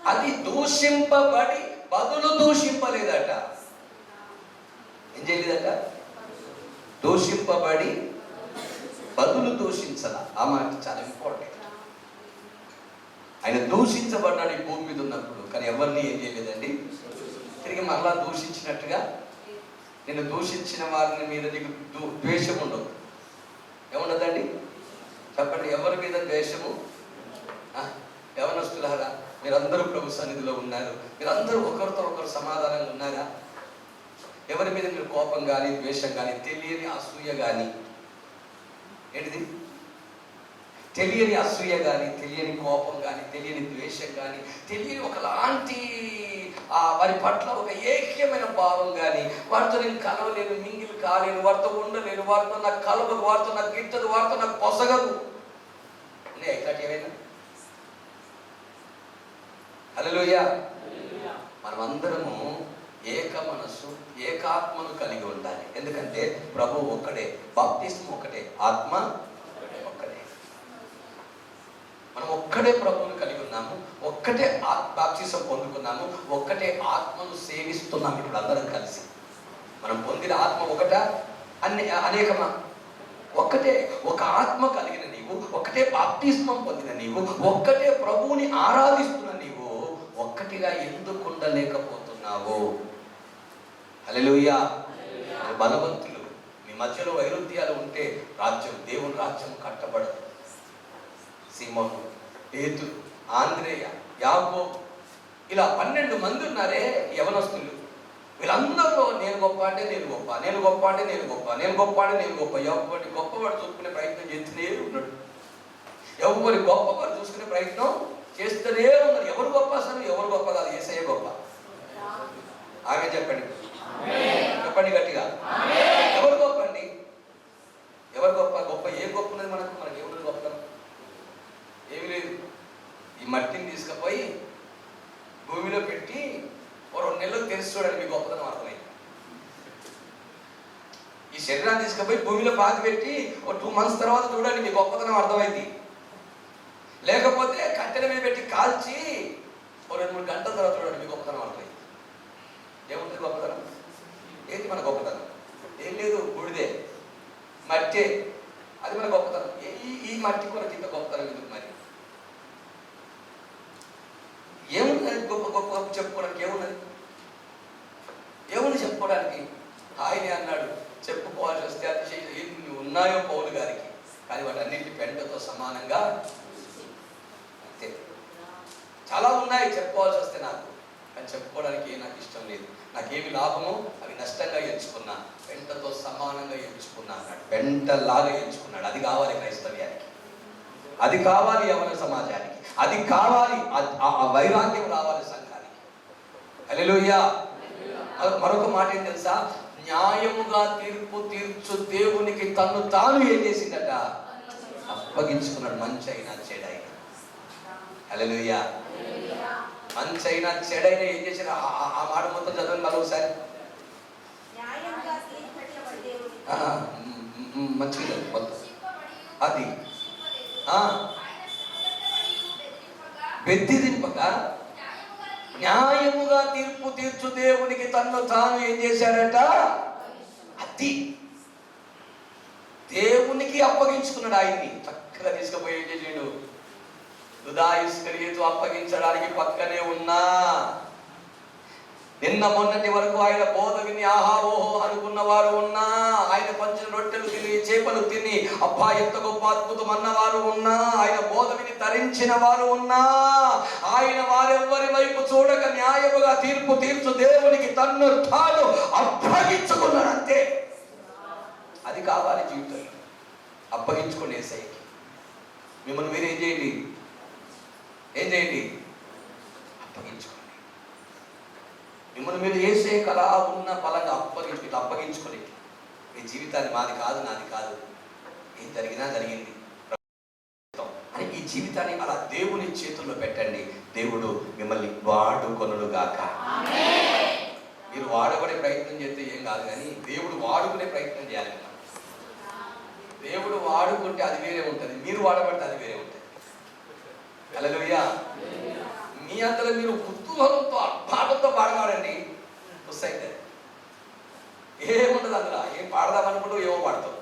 అది దూషింపబడి బదులు దూషింపలేదట. ఏం చేయలేదట? దూషింపబడి బదులు దూషించాల. ఆ మాట చాలా ఇంపార్టెంట్. ఆయన దూషించబడ్డాడు ఈ భూమి మీద ఉన్నప్పుడు, కానీ ఎవరిని ఏం చేయలేదండి. తిరిగి మరలా దూషించినట్టుగా, నేను దూషించిన వారిని మీద నీకు ద్వేషం ఉండదు. ఏమున్నదండి చెప్పండి? ఎవరి మీద ద్వేషము? యవనస్తులారా, మీరందరూ ప్రభు సన్నిధిలో ఉన్నారు. మీరందరూ ఒకరితో ఒకరు సమాధానంగా ఉన్నారా? ఎవరి మీద మీరు కోపం కానీ ద్వేషం కానీ తెలియని అసూయ కానీ, ఏంటిది తెలియని అసూయ కానీ తెలియని కోపం కానీ తెలియని ద్వేషం కానీ తెలియని ఒకలాంటి వారి పట్ల ఒక ఏక్యమైన భావం కానీ, వారితో నేను కలవలేను, మింగిల్ కాలేను, వారితో ఉండలేను, వారితో నాకు కలవదు, వారితో నాకు గిట్టదు, వారితో నాకు పొసగదు ఉన్నాయి ఇట్లాంటి ఏమైనా? హల్లెలూయా. మనమందరము ఏక మనస్సు ఏకాత్మను కలిగి ఉండాలి. ఎందుకంటే ప్రభు ఒక్కడే, బాప్తిస్మం ఒక్కటే, ఆత్మ ఒక్కడే. మనం ఒక్కడే ప్రభువును కలిగి ఉన్నాము, ఒక్కటే బాప్తిస్మం పొందుకున్నాము, ఒక్కటే ఆత్మను సేవిస్తున్నాము. ఇప్పుడు అందరం కలిసి మనం పొందిన ఆత్మ ఒకటా అనేకమా? ఒక్కటే. ఒక ఆత్మ కలిగిన నీవు, ఒక్కటే బాప్తిస్మం పొందిన నీవు, ఒక్కటే ప్రభువుని ఆరాధిస్తున్న నీవు ఒక్కటిగా ఎందుకు ఉండలేకపోతున్నావు? హల్లెలూయా. బలవంతులు, మీ మధ్యలో వైరుధ్యాలు ఉంటే దేవుని రాజ్యం కట్టబడదు. సీమోను, పేతురు, ఆంద్రేయ, యాకోబు, ఇలా 12 మంది ఉన్నారే యవనస్తులు. వీళ్ళందరూ నేను గొప్ప అంటే నేను గొప్ప, నేను గొప్ప అంటే నేను గొప్ప, నేను గొప్ప అంటే నేను గొప్ప. ఎవరి గొప్పవాడు చూసుకునే ప్రయత్నం చేస్తూనే ఉన్నాడు. ఎవరి గొప్పవాడు చూసుకునే ప్రయత్నం చేస్తూనే ఉన్నారు. ఎవరు గొప్ప? అసలు ఎవరు గొప్ప కాదు, యేసయ్య గొప్ప. ఆమె చెప్పండి, చెప్పండి గట్టిగా. ఎవరు గొప్ప అండి? ఎవరు గొప్ప? గొప్ప ఏ గొప్ప ఉన్నది మనకి ఏమున్నది? గొప్పతనం ఏమి లేదు. ఈ మట్టిని తీసుకుపోయి భూమిలో పెట్టి 2 నెలలకు తెలిసి చూడండి, మీ గొప్పతనం అర్థమైంది. ఈ శరీరాన్ని తీసుకుపోయి భూమిలో పాతి పెట్టి 2 months తర్వాత చూడండి, మీ గొప్పతనం అర్థమైంది. లేకపోతే కట్టెల మీద పెట్టి కాల్చి 2-3 గంటల తర్వాత చూడండి, మీ గొప్పతనం అర్థమైంది. ఏముంటుంది గొప్పతనం? ఏంటి మన గొప్పతనం? ఏం లేదు, బూడిదే, మట్టే, అది మన గొప్పతనం. ఈ మట్టి కొరకు ఇంత గొప్పతనం ఎందుకు మరి? ఏమున్నది గొప్ప గొప్ప గొప్ప చెప్పుకోవడానికి? ఏముంది చెప్పుకోవడానికి? ఆయనే అన్నాడు, చెప్పుకోవాల్సి వస్తే అతిశయం ఎన్ని ఉన్నాయో పౌలు గారికి, కానీ వాటన్నింటి పెంటతో సమానంగా అంతే. చాలా ఉన్నాయి చెప్పుకోవాల్సి వస్తే నాకు, కానీ చెప్పుకోవడానికి నాకు ఇష్టం లేదు. నాకేమి లాభమో అవి నష్టంగా ఎంచుకున్నా, పెంటతో సమానంగా ఎంచుకున్నా అన్నాడు. పెంటలాగా ఎంచుకున్నాడు. అది కావాలి క్రైస్తవ్యానికి, అది కావాలి యవన సమాజానికి, అది కావాలి, ఆ వైరాగ్యం రావాలి సంఘానికి. హల్లెలూయా. మరొక మాట ఏం తెలుసా? న్యాయముగా తీర్పు తీర్చు దేవునికి తన్ను తాను ఏం చేసిందట? అప్పగించుకున్నాడు. మంచి అయినా చెడైనా. హల్లెలూయా. మంచి అయినా చెడైనా ఏం చేసిన? ఆ మాట మొత్తం చదవండి మరొకసారి. మంచిగా మొత్తం అది బెదిరింపక న్యాయముగా తీర్పు తీర్చు దేవునికి తన్ను తాను ఏం చేశాడట? అది దేవునికి అప్పగించుకున్నాడు. ఆయన్ని చక్కగా తీసుకుపోయి ఏం చేసాడు? యూదా ఇస్కరియోతు అప్పగించడానికి పక్కనే ఉన్నా. నిన్న మొన్నటి వరకు ఆయన బోధ విని ఆహా ఓహో అనుకున్న వారు ఉన్నా, ఆయన పంచిన రొట్టెలు తిని చేపలు తిని అబ్బా ఎంత గొప్ప అద్భుతం అన్నవారు ఉన్నా, ఆయన బోధ విని తరించిన వారు ఉన్నా, ఆయన వారెవ్వరి వైపు చూడక న్యాయముగా తీర్పు తీర్చు దేవునికి తన్ను తాను అప్పగించుకున్నాడు. అంతే. అది కావాలి జీవితంలో. అప్పగించుకోండి యేసయ్యకి. మిమ్మల్ని మీరు ఏం చేయండి? అప్పగించుకోండి. మిమ్మల్ని మీరు యేసయ్యకి అలా ఉన్న బలంగా అప్పగించుకొని మీ జీవితాన్ని మాది కాదు, నాది కాదు, ఏం జరిగినా జరిగింది అని ఈ జీవితాన్ని అలా దేవుని చేతుల్లో పెట్టండి. దేవుడు మిమ్మల్ని వాడుకొనుగాక. మీరు వాడబడే ప్రయత్నం చేస్తే ఏం కాదు, కానీ దేవుడు వాడుకునే ప్రయత్నం చేయాలి. దేవుడు వాడుకుంటే అది వేరే ఉంటుంది, మీరు వాడబడితే అది వేరే ఉంటుంది. హల్లెలూయా. మీ అంతలో మీరు కుతూహలంతో అర్థాలతో పాడవాడండి, వస్తాయి. ఏముండదు అందులో. ఏం పాడదామనుకుంటూ ఏమో పాడతావు.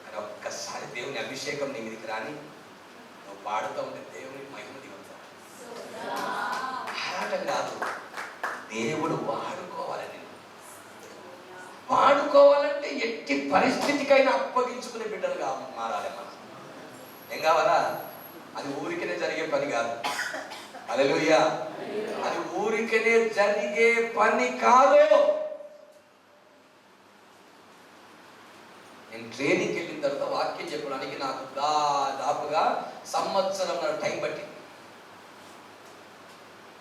కానీ ఒక్కసారి దేవుని అభిషేకం నీ మీదకి రాని నువ్వు పాడుతూ ఉంటే దేవుని మహిమ దిగుతావు. ఆరాటం కాదు, దేవుడు వాడుకోవాలని. వాడుకోవాలంటే అంటే ఎట్టి పరిస్థితికైనా అప్పగించుకునే బిడ్డలుగా మారాలి. మనం ఏం కావాలా? అది ఊరికనే జరిగే పని కాదు. హల్లెలూయా. అది ఊరికనే జరిగే పని కాదు. నేను ట్రైనింగ్కి వెళ్ళిన తర్వాత వాక్యం చెప్పడానికి నాకు దాదాపుగా సంవత్సరం టైం పట్టింది.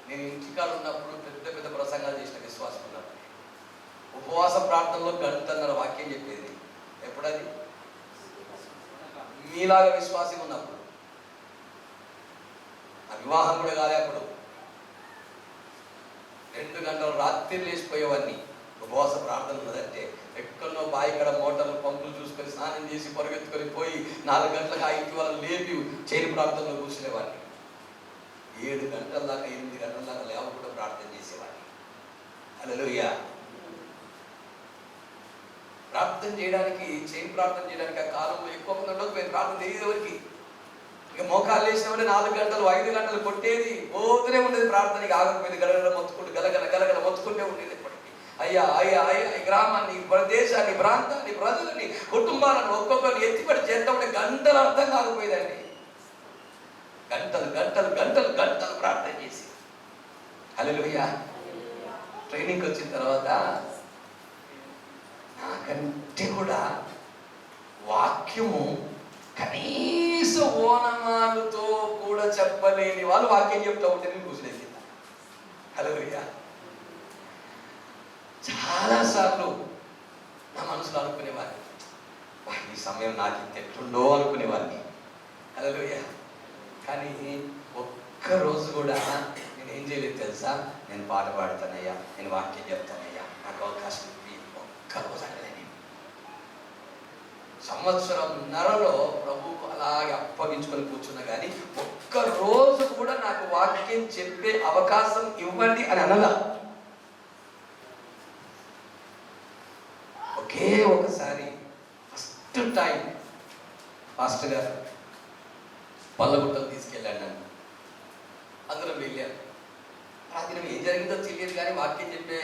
నేను ఇంటికాడ ఉన్నప్పుడు పెద్ద పెద్ద ప్రసంగాలు చేసిన విశ్వాసం ఉన్నప్పుడు ఉపవాస ప్రార్థనలో గంటన్నర వాక్యం చెప్పేది. ఎప్పుడది? మీలాగా విశ్వాసం ఉన్నప్పుడు. ఆ వివాహం కూడా కాలే అప్పుడు. 2 గంటలు రాత్రి లేచిపోయేవాడిని. ఉపవాస ప్రార్థన ఉన్నదంటే ఎక్కడో బాయికడ మోటార్లు పంపులు చూసుకొని స్నానం చేసి పరుగెత్తుకొని పోయి 4 గంటలకు ఆ ఇంటి వాళ్ళని లేపి చేరి ప్రార్థనలో కూర్చునేవాడిని. 7 గంటల దాకా 8 గంటల దాకా లేవకుండా ప్రార్థన చేసేవాడిని. హల్లెలూయా. ప్రార్థన చేయడానికి, ప్రార్థన చేయడానికి ఆ కాలంలో ఎక్కువ మంది ఉండకపోయింది. ప్రార్థన తెలియదు ఎవరికి. ఇక మోకాలు వేసినప్పుడు 4 గంటలు 5 గంటలు కొట్టేది, పోతూనే ఉండేది. ప్రార్థనకి ఆగకపోయింది. గలగల మొత్తుకుంటూ గలగల మొత్తుకుంటే ఉండేది. ఎప్పటికీ అయ్యా అయ్యా అయ్యా ఈ గ్రామాన్ని, దేశాన్ని, ప్రాంతాన్ని, ప్రజలని, కుటుంబాలను ఒక్కొక్కరిని ఎత్తిపడి చేద్దామంటే గంటలు అర్థం కాకపోయేదండి. గంటలు గంటలు గంటలు గంటలు ప్రార్థన చేసి. హల్లెలూయా. ట్రైనింగ్కి వచ్చిన తర్వాత నాకంటే కూడా వాక్యము కనీస ఓనమాలతో కూడా చెప్పలేని వాళ్ళు వాక్యం చెప్తా ఉంటే నేను కూర్చునేది. హల్లెలూయా. చాలాసార్లు నా మనసులో అనుకునేవాడిని, ఈ సమయం నాకు ఇంత ఎట్లుండో అనుకునేవాడిని. హల్లెలూయా. కానీ ఒక్కరోజు కూడా నేను ఏం చేయలేదు తెలుసా? నేను పాట పాడతానయ్యా, నేను వాక్యం చెప్తానయ్యా, నాకు అవకాశం ఇవ్వి. ఒక్కరోజు అంటే సంవత్సరంన్నరలో ప్రభువుకు అలాగే అప్పగించుకొని కూర్చున్నా కానీ ఒక్కరోజు కూడా నాకు వాక్యం చెప్పే అవకాశం ఇవ్వండి అని అనలా. ఒకే ఒకసారి ఫస్ట్ టైం పాస్టర్ గారు పల్లగుట్టలు తీసుకెళ్ళాడు నన్ను. అందరం వెళ్ళారు. ఆ దినం ఏం జరిగిందో తెలియదు కానీ వాక్యం చెప్పే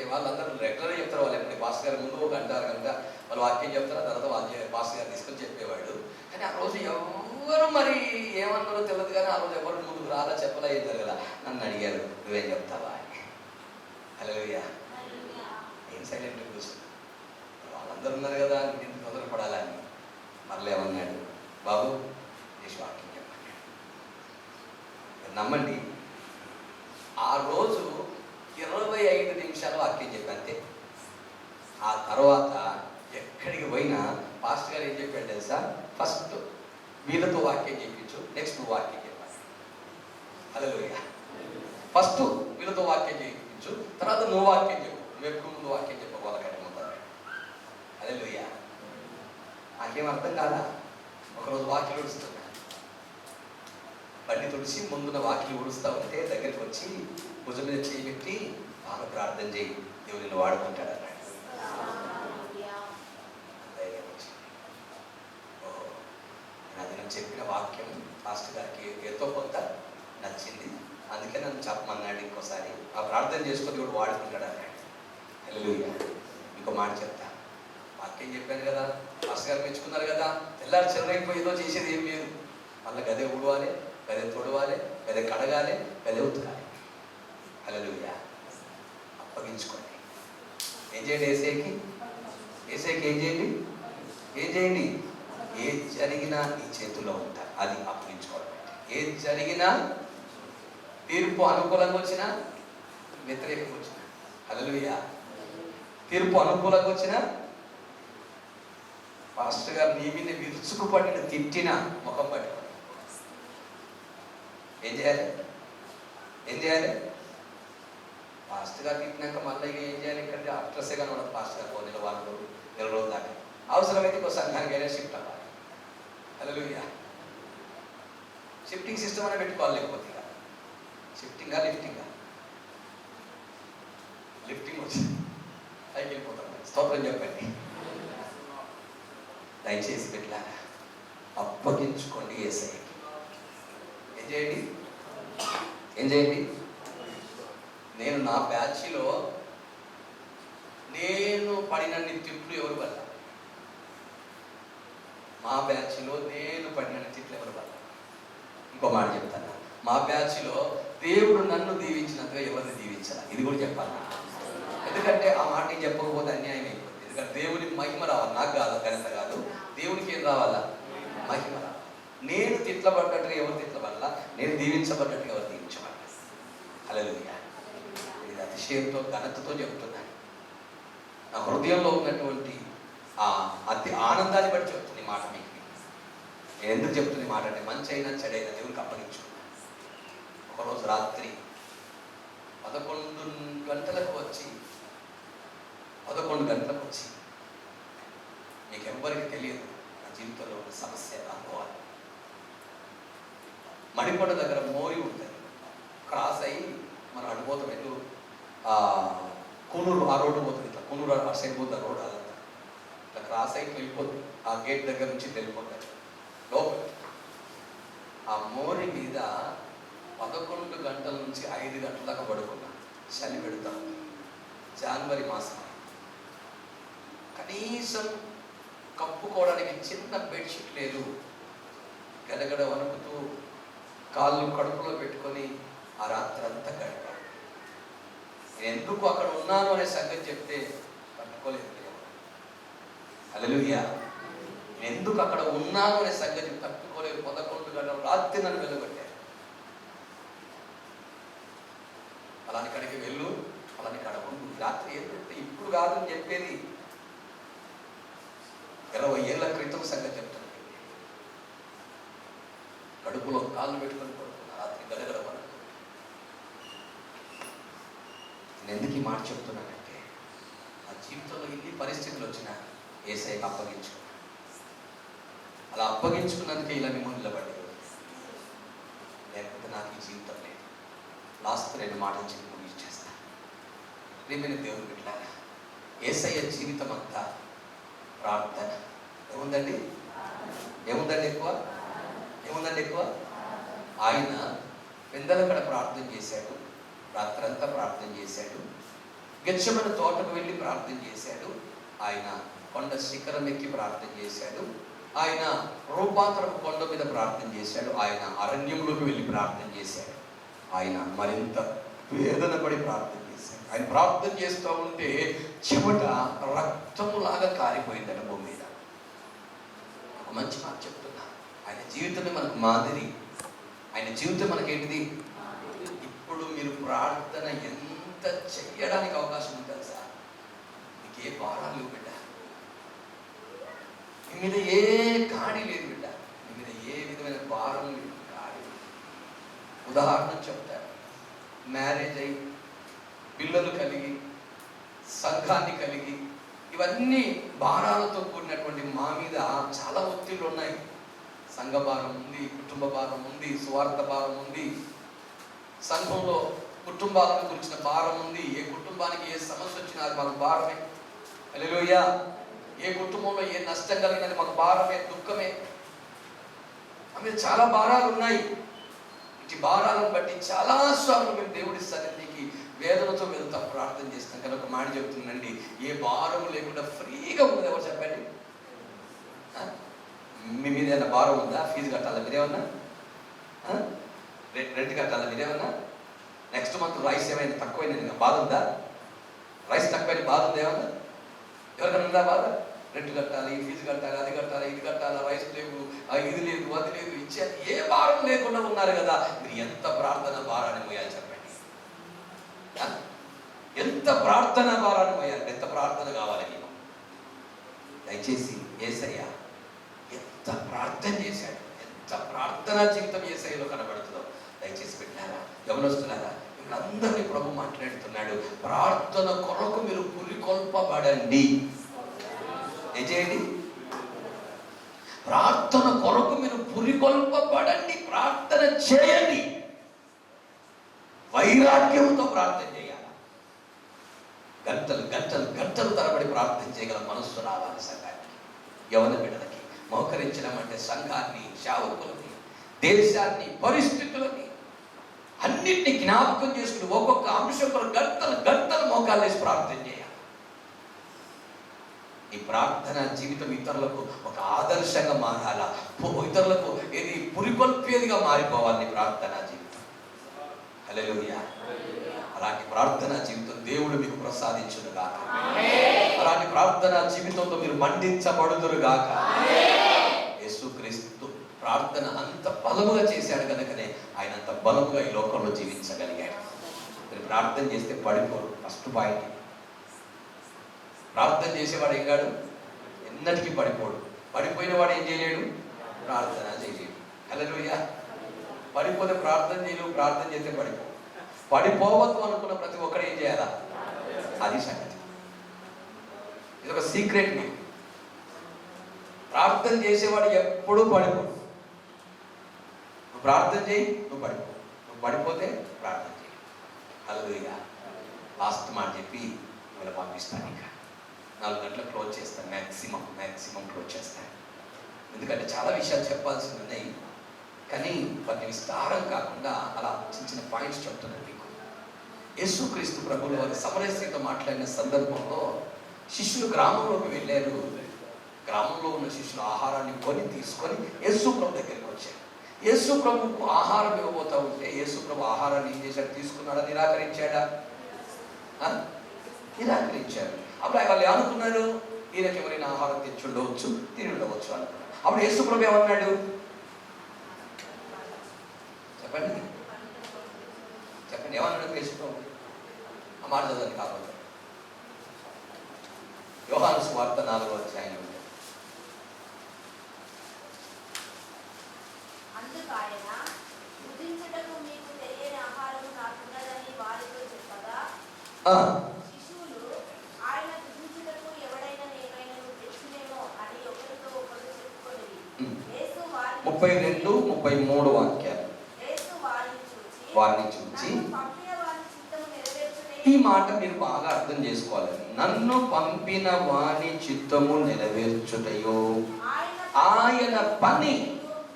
వాళ్ళందరూ రెగ్యులర్గా చెప్తారు. వాళ్ళు ఎప్పుడు పాస్టర్ గారు ముందు 1 గంట 2 గంట వాళ్ళు వాక్యం చెప్తారు. తర్వాత వాళ్ళు పాస్టర్ గారు తీసుకొని చెప్పేవాడు. కానీ ఆ రోజు ఎవరు మరి ఏమన్నారో తెలియదు కానీ ఆ రోజు ఎవరు ముందుకు రాలా, చెప్పలా, ఏం జరగలా. నన్ను అడిగారు, నువ్వేం చెప్తావా అని. హల్లెలూయా. ఏం సైలెంట్ కూర్చున్నా. వాళ్ళందరూ ఉన్నారు కదా, నేను తొందరపడాలని. మళ్ళీ ఏమన్నాడు, బాబు చేసి వాక్యం చెప్పండి. నమ్మండి, ఆ రోజు 25 నిమిషాలు వాక్యం చెప్పంతే. ఆ తర్వాత ఎక్కడికి పోయినా పాస్టర్ గారు ఏం చెప్పాడు తెలుసా? ఫస్ట్ వీళ్ళతో వాక్యం చెప్పించు, నెక్స్ట్ నువ్వు వాక్యం చెప్పాలి. హల్లెలూయా. ఫస్ట్ వీళ్ళతో వాక్యం చెప్పించు, తర్వాత నువ్వు వాక్యం చెప్పు. నువ్వు ఎప్పుడు ముందు వాక్యం చెప్పు వాళ్ళకంటే ముందు. హల్లెలూయా. నాకేం అర్థం కాదా? ఒకరోజు వాక్యం ఉడుస్తున్నా, బండి తుడిచి ముందున్న వాకిలి ఉడుస్తూ ఉంటే దగ్గరికి వచ్చి భుజం మీద చేయి పెట్టి బాగా ప్రార్థన చేయి, దేవుడు నిన్ను వాడుకుంటాడు అన్నాడు. అది నేను చెప్పిన వాక్యం పాస్టర్ గారికి ఎంతో కొంత నచ్చింది. అందుకే నన్ను చెప్పమన్నాడు ఇంకోసారి. ఆ ప్రార్థన చేసుకొని దేవుడు వాడుకుంటాడు అన్నాడు. హల్లెలూయా. ఇంకో మాట చెప్తా. వాక్యం చెప్పాను కదా, పాస్టర్ గారు మెచ్చుకున్నారు కదా, తెల్లారి చెన్నైపోయి ఏదో చేసేది ఏం లేదు. మళ్ళీ గదే ఊడవాలి, గదే తొడవాలి, గదే కడగాలి, గదే ఉతకాలి. హల్లెలూయా. అప్పగించుకోండి. ఏం చేయండి? ఏసేకి ఏం చేయండి? ఏది జరిగినా నీ చేతుల్లో ఉంటా. అది అప్పగించుకోవడం. ఏది జరిగినా, తీర్పు అనుకూలంగా వచ్చినా వ్యతిరేకంగా వచ్చినా, హల్లెలూయా, తీర్పు అనుకూలంగా వచ్చినా, పాస్టర్ గారు నీ మీద విరుచుకుపడిన తిట్టిన ముఖం పట్టుకోండి. ఏం చేయాలి? పాస్టర్ గారు తిట్టినాక మళ్ళీ ఏం చేయాలి? ఇక్కడ అడ్రస్సే కానీ ఉండదు. పాస్టర్ గారు 1 రోజులు దాకా అవసరమైతే ఇంకో సంఘానికైనా షిఫ్ట్ అవ్వాలి. హల్లెలూయా. షిఫ్టింగ్ సిస్టమ్ అనే పెట్టుకోవాలి. లేకపోతే షిఫ్టింగా లిఫ్టింగ్ వచ్చి పైకి వెళ్ళిపోతాం. స్తోత్రం చెప్పండి. దయచేసి పెట్టారా, అప్పగించుకోండి యేసయ్యకి. ఏం చేయండి? నేను నా బ్యాచ్లో నేను పడినన్ని తిట్లు ఎవరు వల్ల? మా బ్యాచ్లో నేను పడినన్ని తిట్లు ఎవరు వల్ల? ఇంకో మాట చెప్తాను, మా బ్యాచ్లో దేవుడు నన్ను దీవించినంతగా ఎవరిని దీవించాల, ఇది కూడా చెప్పాలి. ఎందుకంటే ఆ మాట నేను చెప్పకపోతే అన్యాయం అయిపోతుంది. ఎందుకంటే దేవునికి మహిమ రావాలి, నాకు కాదు, ఘనత కాదు. దేవునికి ఏం రావాలా? మహిమ రావాలి. నేను తిట్లబడ్డట్టుగా ఎవరు తిట్లబడాల, నేను దీవించబడ్డట్టుగా ఎవరు దీవించబడాలి. హల్లెలూయా. ఇది అతిశయంతో ఘనతతో చెప్తున్నాను. నా హృదయంలో ఉన్నటువంటి ఆ అతి ఆనందాన్ని బట్టి చెప్తుంది మాట మీకు. నేను ఎందుకు చెప్తుంది మాట అంటే, మంచి అయినా చెడైనా దేవునికి అప్పగించుకున్నాను. ఒకరోజు రాత్రి 11 గంటలకు వచ్చి మీకు ఎవ్వరికి తెలియదు నా జీవితంలో ఉన్న సమస్య, అనుభవాలు. మడికొండ దగ్గర మోరి ఉంటుంది, క్రాస్ అయ్యి మనం అడిపోతాం. ఎటు కొనూరు, ఆ రోడ్డు పోతుంది, ఇట్లా కొనూరు ఆ సైడ్ పోతుంది రోడ్డు, అదంతా ఇట్లా క్రాస్ అయ్యి వెళ్ళిపోతుంది. ఆ గేట్ దగ్గర నుంచి వెళ్ళిపోతుంది లోపల. ఆ మోరి మీద 11 గంటల నుంచి 5 గంటల దాకా పడుకున్నా. చలి పెడతాం, జనవరి మాసం. కనీసం కప్పుకోవడానికి చిన్న బెడ్షీట్ లేదు. గడగడ వణుకుతూ కాళ్ళు కడుపులో పెట్టుకొని ఆ రాత్రి అంతా గడిపాడు. నేను ఎందుకు అక్కడ ఉన్నాను అనే సంగతి చెప్తే పట్టుకోలేదు. హల్లెలూయా. నేను ఎందుకు అక్కడ ఉన్నాను అనే సంగతి తట్టుకోలేదు. 11 గంటల రాత్రి నన్ను వెలువట్టారు. అలాని కడికి వెళ్ళు, అలాని కడ ఉండు. రాత్రి ఏంటంటే ఇప్పుడు కాదని చెప్పేది, 20 ఏళ్ల క్రితం సంగతి చెప్తున్నాను. కడుపులో కాళ్ళు పెట్టుకొని పడుకున్నా రాత్రి గడగడ పడుతుంది. నేను ఎందుకు ఈ మాట చెప్తున్నానంటే, నా జీవితంలో ఇన్ని పరిస్థితులు వచ్చినా యేసయ్యకి అప్పగించుకున్నాను. అలా అప్పగించుకున్నందుకే ఇలా మిమ్మల్ని నిలబడి, లేకపోతే నాకు ఈ జీవితం లేదు. లాస్ట్ 2 మాటలు చెప్పి ముగించేస్తాను. ప్రియమైన దేవుని బిడ్డలారా, యేసయ్య జీవితం అంతా ప్రార్థన. ఏముందండి ఎక్కువ? ఆయన పెందలకడ ప్రార్థన చేశాడు, రాత్రంతా ప్రార్థన చేశాడు. గెత్సెమనే తోటకు వెళ్ళి ప్రార్థన చేశాడు. ఆయన కొండ శిఖరం ఎక్కి ప్రార్థన చేశాడు. ఆయన రూపాంతరం కొండ మీద ప్రార్థన చేశాడు. ఆయన అరణ్యంలోకి వెళ్ళి ప్రార్థన చేశాడు. ఆయన మరింత వేదన పడి ప్రార్థన చేశాడు. ఆయన ప్రార్థన చేస్తూ ఉంటే చెమట రక్తములాగా కారిపోయిందట భూమి మీద. ఒక మంచి మాట చెప్తున్నా, ఆయన జీవితమే మనకు మాదిరి. ఆయన జీవితం మనకేంటిది? ఇప్పుడు మీరు ప్రార్థన ఎంత చెయ్యడానికి అవకాశం ఉంది తెలుసా? మీకు ఏ భారాలు లేవు బిడ్డ, మీ మీద ఏ కాడి లేదు బిడ్డ, మీ మీద ఏ విధమైన భారం లేదు, కాడి. ఉదాహరణ చెప్తాను. మ్యారేజ్ అయ్యి పిల్లలు కలిగి సంఘాన్ని కలిగి ఇవన్నీ భారాలతో కూడినటువంటి మా మీద చాలా ఒత్తిళ్ళు ఉన్నాయి. సంఘ భారం ఉంది, కుటుంబ భారం ఉంది, స్వార్థ భారం ఉంది, సంఘంలో కుటుంబాలను గురించిన భారం ఉంది. ఏ కుటుంబానికి ఏ సమస్య వచ్చినా అది మాకు భారమే. హల్లెలూయా. ఏ కుటుంబంలో ఏ నష్టం కలిగినది మాకు భారమే, దుఃఖమే. ఆమె చాలా భారాలు ఉన్నాయి. ఇటు భారాలను బట్టి చాలా సార్లు మేము దేవుడి సన్నిధికి వేదనతో వెళ్తాం, ప్రార్థన చేస్తాం. కనుక ఒక మాట చెప్తుందండి, ఏ భారం లేకుండా ఫ్రీగా ఉన్నది ఎవరు చెప్పండి? మీ మీద ఏమైనా భారం ఉందా? ఫీజు కట్టాలా మీరేమన్నా? రెంట్ కట్టాలా మీరేమన్నా? నెక్స్ట్ మంత్ రైస్ ఏమైనా తక్కువైంది బాధ ఉందా? రైస్ తక్కువైన బాధ ఉందా ఏమన్నా? ఎవరికైనా ఉందా బాధ? రెంట్ కట్టాలి, ఫీజు కట్టాలి, అది కట్టాలి, ఇది కట్టాలి, రైస్ లేవు, ఇది లేదు, అది లేదు, ఇచ్చేది ఏ భారం లేకుండా ఉన్నారు కదా. మీరు ఎంత ప్రార్థన భారాన్ని మోయాలి చెప్పండి? ఎంత ప్రార్థన భారాన్ని మోయాలి? ఎంత ప్రార్థన కావాలి మీకు? దయచేసి యేసయ్య ఎంత ప్రార్థన చేశాడు, ఎంత ప్రార్థనా జీవితం యేసయ్యలో కనబడుతుందో దయచేసి పెట్టారా, గమనిస్తున్నారా? వీళ్ళందరినీ ప్రభు మాట్లాడుతున్నాడు. ప్రార్థన కొరకు మీరు పురికొల్పబడండి. ఏం చేయండి? ప్రార్థన కొరకు మీరు పురికొల్పబడండి, ప్రార్థన చేయండి. వైరాగ్యంతో ప్రార్థన చేయాలి. గంటలు తరబడి ప్రార్థన చేయగల మనస్సు రావాలి సంఘానికి, యవన బిడ్డలకి. మోకరించడం అంటే సంఘాన్ని, సేవకులని, దేశాన్ని, పరిస్థితులని అన్నింటినీ జ్ఞాపకం చేసుకుని ఒక్కొక్క అంశం గంటలు మోకాలు వేసి ప్రార్థన చేయాలి. ఈ ప్రార్థన జీవితం ఇతరులకు ఒక ఆదర్శంగా మారాలా, ఇతరులకు ఏది పురికొల్పేదిగా మారిపోవాలి నీ ప్రార్థన జీవితం. హల్లెలూయా. అలాంటి ప్రార్థన జీవితం దేవుడు మీకు ప్రసాదించును గాక. అలాంటి ప్రార్థన జీవితంతో మీరు మండించబడుదురు గాక. యేసుక్రీస్తు ప్రార్థన అంత బలముగా చేశాడు కనుకనే ఆయన అంత బలముగా ఈ లోకంలో జీవించగలిగాడు. మీరు ప్రార్థన చేస్తే పడిపోరు. First point. ప్రార్థన చేసేవాడు ఏం కాడు, ఎన్నటికీ పడిపోడు. పడిపోయిన వాడు ఏం చేయలేడు, ప్రార్థన చేయలేడు. హల్లెలూయా. పడిపోతే ప్రార్థన చేయలేవు, ప్రార్థన చేస్తే పడిపోవద్దు అనుకున్న ప్రతి ఒక్కరు ఏం చేయాలా, అది సంగతి. ఇది ఒక సీక్రెట్. మీకు ప్రార్థన చేసేవాడు ఎప్పుడూ పడిపోడు. నువ్వు ప్రార్థన చేయి, నువ్వు పడిపోతే ప్రార్థన చేయి. హల్లెలూయా. లాస్ట్ మాట చెప్పి వీళ్ళు పంపిస్తాను. ఇంకా 4 గంటలకు క్లోజ్ చేస్తాను. మ్యాక్సిమం క్లోజ్ చేస్తాను. ఎందుకంటే చాలా విషయాలు చెప్పాల్సి ఉన్నాయి, కానీ వాటిని విస్తారం కాకుండా అలా చిన్న పాయింట్స్ చెప్తున్నాను మీకు. యేసుక్రీస్తు ప్రభువుల వారి సమరయ స్త్రీతో మాట్లాడిన సందర్భంలో శిష్యులు గ్రామంలోకి వెళ్ళారు. గ్రామంలో ఉన్న శిష్యులు ఆహారాన్ని తీసుకొని యేసు ప్రభు దగ్గరికి వచ్చారు. యేసు ప్రభుకు ఆహారం ఇవ్వబోతా ఉంటే యేసు ప్రభు ఆహారాన్ని ఏం చేశాడు, తీసుకున్నాడా, నిరాకరించాడా? నిరాకరించారు. అప్పుడు వాళ్ళు ఏమనుకున్నారు, ఈయనకి ఎవరైనా ఆహారం తెచ్చి ఉండవచ్చు, తిని ఉండవచ్చు అనుకున్నారు. అప్పుడు యేసు ప్రభు ఏమన్నాడు చెప్పండి, ఏమన్నాడు యేసు ప్రభు? ఆ మాట చదవండి కాకపోతే. యోహాను సువార్త 4వ అధ్యాయంలో శిశువులు ఆయన భుజించుటకు ఎవడైనా ఏమైనా తెచ్చునేమో అని ఒకరితో ఒకరు చెప్పుకొనిరి. యేసు 32, 33 వాక్యాలు. యేసు వారిని చూచి ఈ మాట మీరు బాగా అర్థం చేసుకోవాలి. నన్ను పంపిన వాని చిత్తము నెరవేర్చుటయో ఆయన పని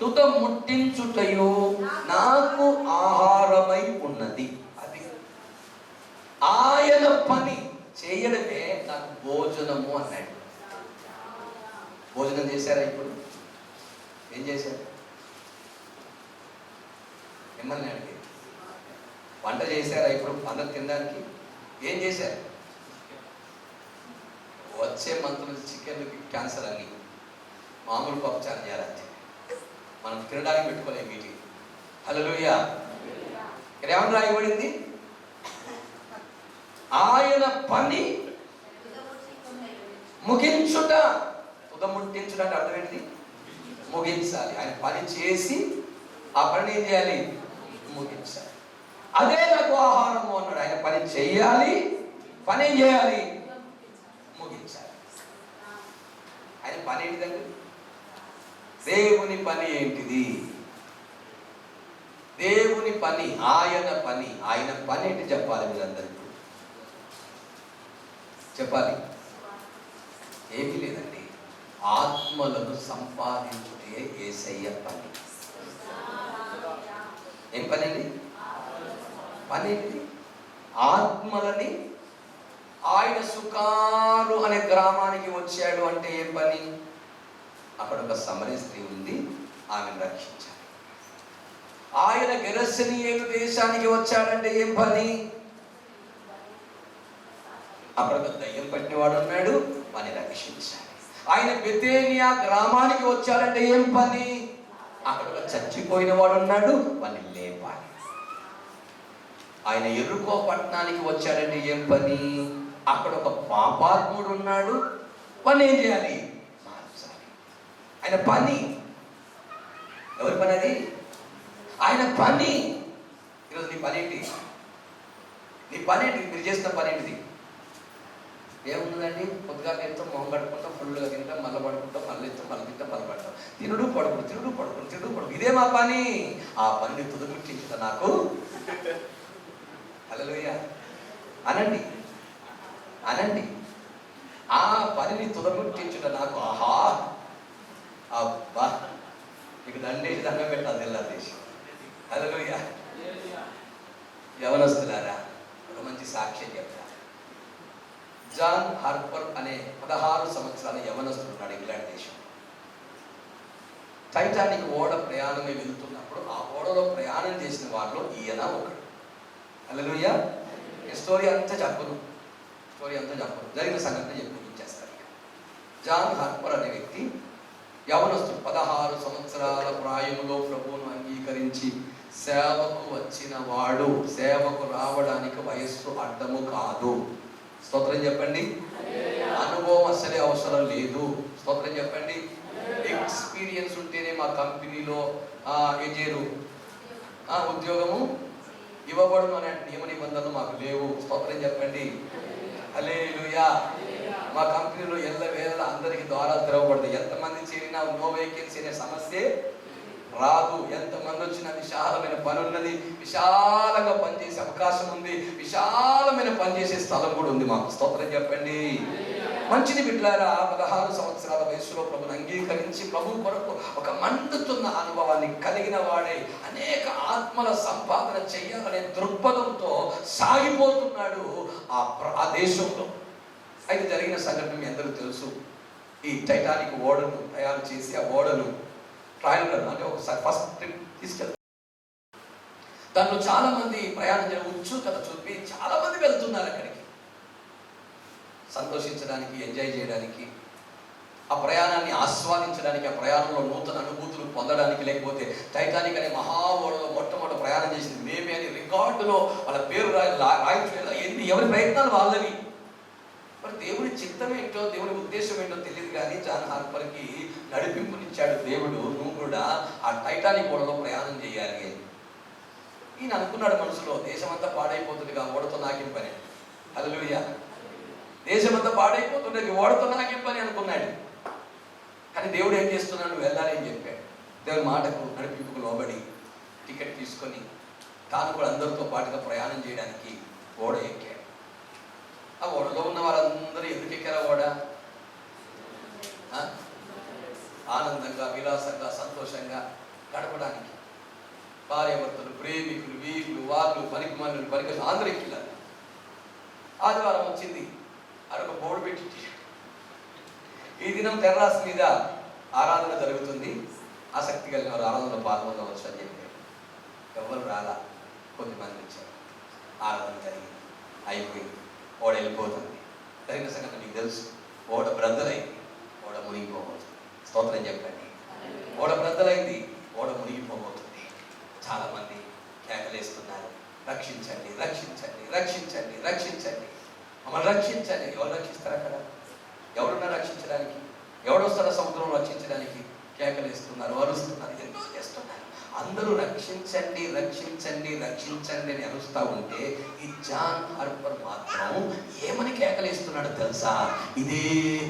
తుద ముట్టించుటయో నాకు ఆహారమై ఉన్నది. అది ఆయన పని చేయడమే నాకు భోజనము అన్నాడు. భోజనం చేశారా? ఇప్పుడు ఏం చేశారు? మిమ్మల్ని అడిగి వంట చేశారా? ఇప్పుడు అందరు తినడానికి ఏం చేశారు? వచ్చే మంత్ నుంచి చికెన్కి క్యాన్సర్ అని మామూలు పప్పుచారం చేయాలంటే మనం తినడానికి పెట్టుకోలేము మీటింగ్. హల్లెలూయా. ఇక్కడ ఏమని రాయబడింది? ఆయన పని ముగించుట. తుదముట్టించుట అంటే అర్థం ఏంటి? ముగించాలి. ఆయన పని చేసి ఆ పని ఏం చేయాలి? ముగించాలి. అదే నాకు ఆహారము అన్నాడు. ఆయన పని చేయాలి, పని ఏం చేయాలి? ముగించాలి. ఆయన పని ఏంటిదండి? దేవుని పని ఏంటిది? దేవుని పని, ఆయన పని. ఆయన పని ఏంటి చెప్పాలి మీరందరికీ. చెప్పాలి. ఏమీ లేదండి, ఆత్మలను సంపాదించుటే యేసయ్య పని. ఏం పని అండి? పని ఏంటి? ఆత్మలని. ఆయన సుకారు అనే గ్రామానికి వచ్చాడు అంటే ఏం పని? అక్కడ ఒక సమరయ స్త్రీ ఉంది, ఆమెను రక్షించాలి. ఆయన గెరసెనీయేలు దేశానికి వచ్చాడంటే ఏం పని? అక్కడ ఒక దయ్యం పట్టినవాడు ఉన్నాడు, వాడిని రక్షించాలి. ఆయన బెతేనియా గ్రామానికి వచ్చాడంటే ఏం పని? అక్కడ ఒక చచ్చిపోయిన వాడు ఉన్నాడు, వాడిని లేపాలి. ఆయన ఎరుకో పట్టణానికి వచ్చాడంటే ఏం పని? అక్కడ ఒక పాపాత్ముడు ఉన్నాడు, వాడిని ఏం చేయాలి? మార్చాలి. ఆయన పని. ఎవరి పని అది? ఆయన పని. ఈరోజు నీ పని ఏంటి? నీ పని ఏంటి? మీరు చేస్తున్న పని ఏంటిది? ఏముందండి? పొద్దుగా తింటాం, మొహం కడుకుంటాం, ఫుల్గా తింటాం, మళ్ళీ పడుకుంటాం, మళ్ళీ తింటాం, మళ్ళీ తింటాం, మళ్ళీ పడతాం. తినుడు పడుకుడు, తినుడు పడుకుడు, తినుడు పడుకు. ఇదే మా పని. ఆ పనిని తుదముట్టించుట నాకు. హల్లెలూయా. అనండి, అనండి. ఆ పనిని తుదముట్టించుట నాకు. ఆహా, అబ్బా, మీకు దండేసి దండం పెట్టాలి తెల్లాదేశం. హల్లెలూయా. యవనస్తులారా, ఒక మంచి సాక్ష్యం చెప్తా. జాన్ హార్పర్ అనే 16 సంవత్సరాల యవనస్తుడు ఉన్నాడు ఇంగ్లాండ్ దేశం. టైటానిక్ ఓడ ప్రయాణమే వెళ్తున్నప్పుడు ఆ ఓడలో ప్రయాణం చేసిన వాళ్ళు ఈయన ఒకడు. హల్లెలూయా. స్టోరీ అంతా చెప్పను, జరిగిన సంగతిని చెప్పి ముగించేస్తాను. జాన్ హార్పర్ అనే వ్యక్తి యవనస్తుడు, 16 సంవత్సరాల ప్రాయంలో ప్రభువును అంగీకరించి సేవకు వచ్చిన వాడు. సేవకు రావడానికి వయస్సు అడ్డము కాదు. స్తోత్రం చెప్పండి. అనుభవం అసలే అవసరం లేదు. స్తోత్రం చెప్పండి. ఎక్స్పీరియన్స్ ఉంటేనే మా కంపెనీలో ఉద్యోగము ఇవ్వబడును అనే నియమ నిబంధనలు మాకు లేవు. స్తోత్రం చెప్పండి. హల్లెలూయా. మా కంపెనీలో ఎల్లవేళ అందరికి ద్వారా తెరవబడదు. ఎంతమంది చేరినా నో వేకెన్సీ అనే సమస్య రాదు. ఎంతమంది వచ్చినా విశాలమైన పని ఉన్నది, విశాలంగా పనిచేసే అవకాశం ఉంది, విశాలమైన పనిచేసే స్థలం కూడా ఉంది మాకు. స్తోత్రం చెప్పండి. మంచిది బిడ్డలారా. 16 సంవత్సరాల వయసులో ప్రభుని అంగీకరించి ప్రభు కొరకు ఒక మండుతున్న అనుభవాన్ని కలిగిన వాడే అనేక ఆత్మల సంపాదన చేయాలనే దృక్పథంతో సాగిపోతున్నాడు ఆ దేశంలో. అయితే జరిగిన సంఘటన మీ అందరూ తెలుసు. ఈ టైటానిక్ ఓడను తయారు చేసి ఆ ఓడను ట్రయల్ రన్ అంటే ఒకసారి ఫస్ట్ ట్రిప్ తీసుకెళ్తారు. దాంట్లో చాలా మంది ప్రయాణం చేయడం ఉత్సుకత చూపి చాలా మంది వెళ్తున్నారు అక్కడికి సంతోషించడానికి, ఎంజాయ్ చేయడానికి, ఆ ప్రయాణాన్ని ఆస్వాదించడానికి, ఆ ప్రయాణంలో నూతన అనుభూతులు పొందడానికి. లేకపోతే టైటానిక్ అనే మహా ఓడలో మొట్టమొదటి ప్రయాణం చేసింది మేమే అని రికార్డులో వాళ్ళ పేరు రాయించడం ఎవరి ప్రయత్నాలు వాళ్ళవి. మరి దేవుడి చిత్తం ఏంటో, దేవుడి ఉద్దేశం ఏంటో తెలియదు. కానీ జాన్ హార్పర్కి నడిపింపునిచ్చాడు దేవుడు. నువ్వు కూడా ఆ టైటానిక్ ఓడలో ప్రయాణం చేయాలి. ఈయన అనుకున్నాడు మనసులో, దేశమంతా పాడైపోతుందిగా ఓడతో నాకేం పని. హల్లెలూయా. దేశమంతా పాడైపోతుండేది, ఓడతో నాకేం పని అనుకున్నాడు. కానీ దేవుడు ఏం చేస్తున్నాడు, వెళ్ళాలి అని చెప్పాడు. దేవుడి మాటకు నడిపింపుకు లోబడి టికెట్ తీసుకొని తాను కూడా అందరితో పాటుగా ప్రయాణం చేయడానికి ఓడ ఎక్కాడు. ఆ ఓడలో ఉన్న వారందరూ ఎందుకు ఎక్కారా ఓడ? ఆనందంగా, విలాసంగా, సంతోషంగా గడపడానికి. భార్యాభర్తలు, ప్రేమికులు, వీళ్ళు వాళ్ళు, పనికి మనులు, పనికి అందరూ ఎక్కిలారు. ఆదివారం వచ్చింది, అదొక బోర్డు పెట్టి, ఈ దినం తెర్రాస్ మీద ఆరాధన జరుగుతుంది, ఆసక్తి కలిగిన వారు ఆరాధనలో పాల్గొనవచ్చు అని చెప్పారు. ఎవరు రాలా, కొద్దిమంది వచ్చారు. ఆరాధన జరిగింది, అయిపోయింది, ఓడ వెళ్ళిపోతుంది. జరిగిన సంగతి మీకు తెలుసు. ఓడ బ్రద్దలైంది, ఓడ మునిగిపోబోతుంది. స్తోత్రం చెప్పండి. ఓడ బ్రద్దలైంది, ఓడ మునిగిపోబోతుంది. చాలా మంది కేకలేస్తున్నారు, రక్షించండి, రక్షించండి, రక్షించండి, రక్షించండి, మమ్మల్ని రక్షించండి. ఎవరు రక్షిస్తారు అక్కడ? ఎవరున్నారు రక్షించడానికి? ఎవడు వస్తారో సముద్రంలో రక్షించడానికి? కేకలేస్తున్నారు, అరుస్తున్నారు, ఎన్నో చేస్తున్నారు. అందరూ రక్షించండి, రక్షించండి, రక్షించండి అని అరుస్తూ ఉంటే ఈ జాన్ హార్పర్ మాత్రం ఏమని కేకలేస్తున్నాడు తెలుసా? ఇదే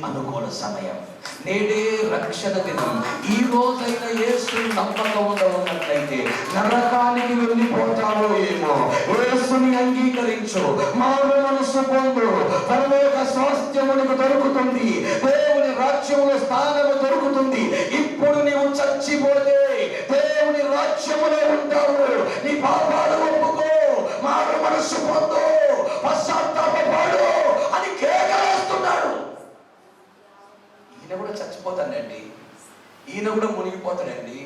అనుకూల సమయం, నేడే రక్షణ దినం. ఈ రోజైన యేసుని నమ్మకంగా ఉన్నట్లయితే నరకానికి వెళ్ళిపోతావో ఏమో. యేసుని అంగీకరించు, మారు మనసు పొందు, పరలోక స్వాస్థ్యమునకు దొరుకుతుంది, దేవుని రాజ్యములో స్థానము దొరుకుతుంది. ఇప్పుడు నీవు చచ్చిపోతే దేవుని రాజ్యములో ఉంటావు. నీ పాపాలు ఒప్పుకో, మారు మనసు పొందు, పశ్చాత్తాపపడు అని కేకలేస్తున్నాడు. ఈయన కూడా చచ్చిపోతాడండి, ఈయన కూడా మునిగిపోతాడండి,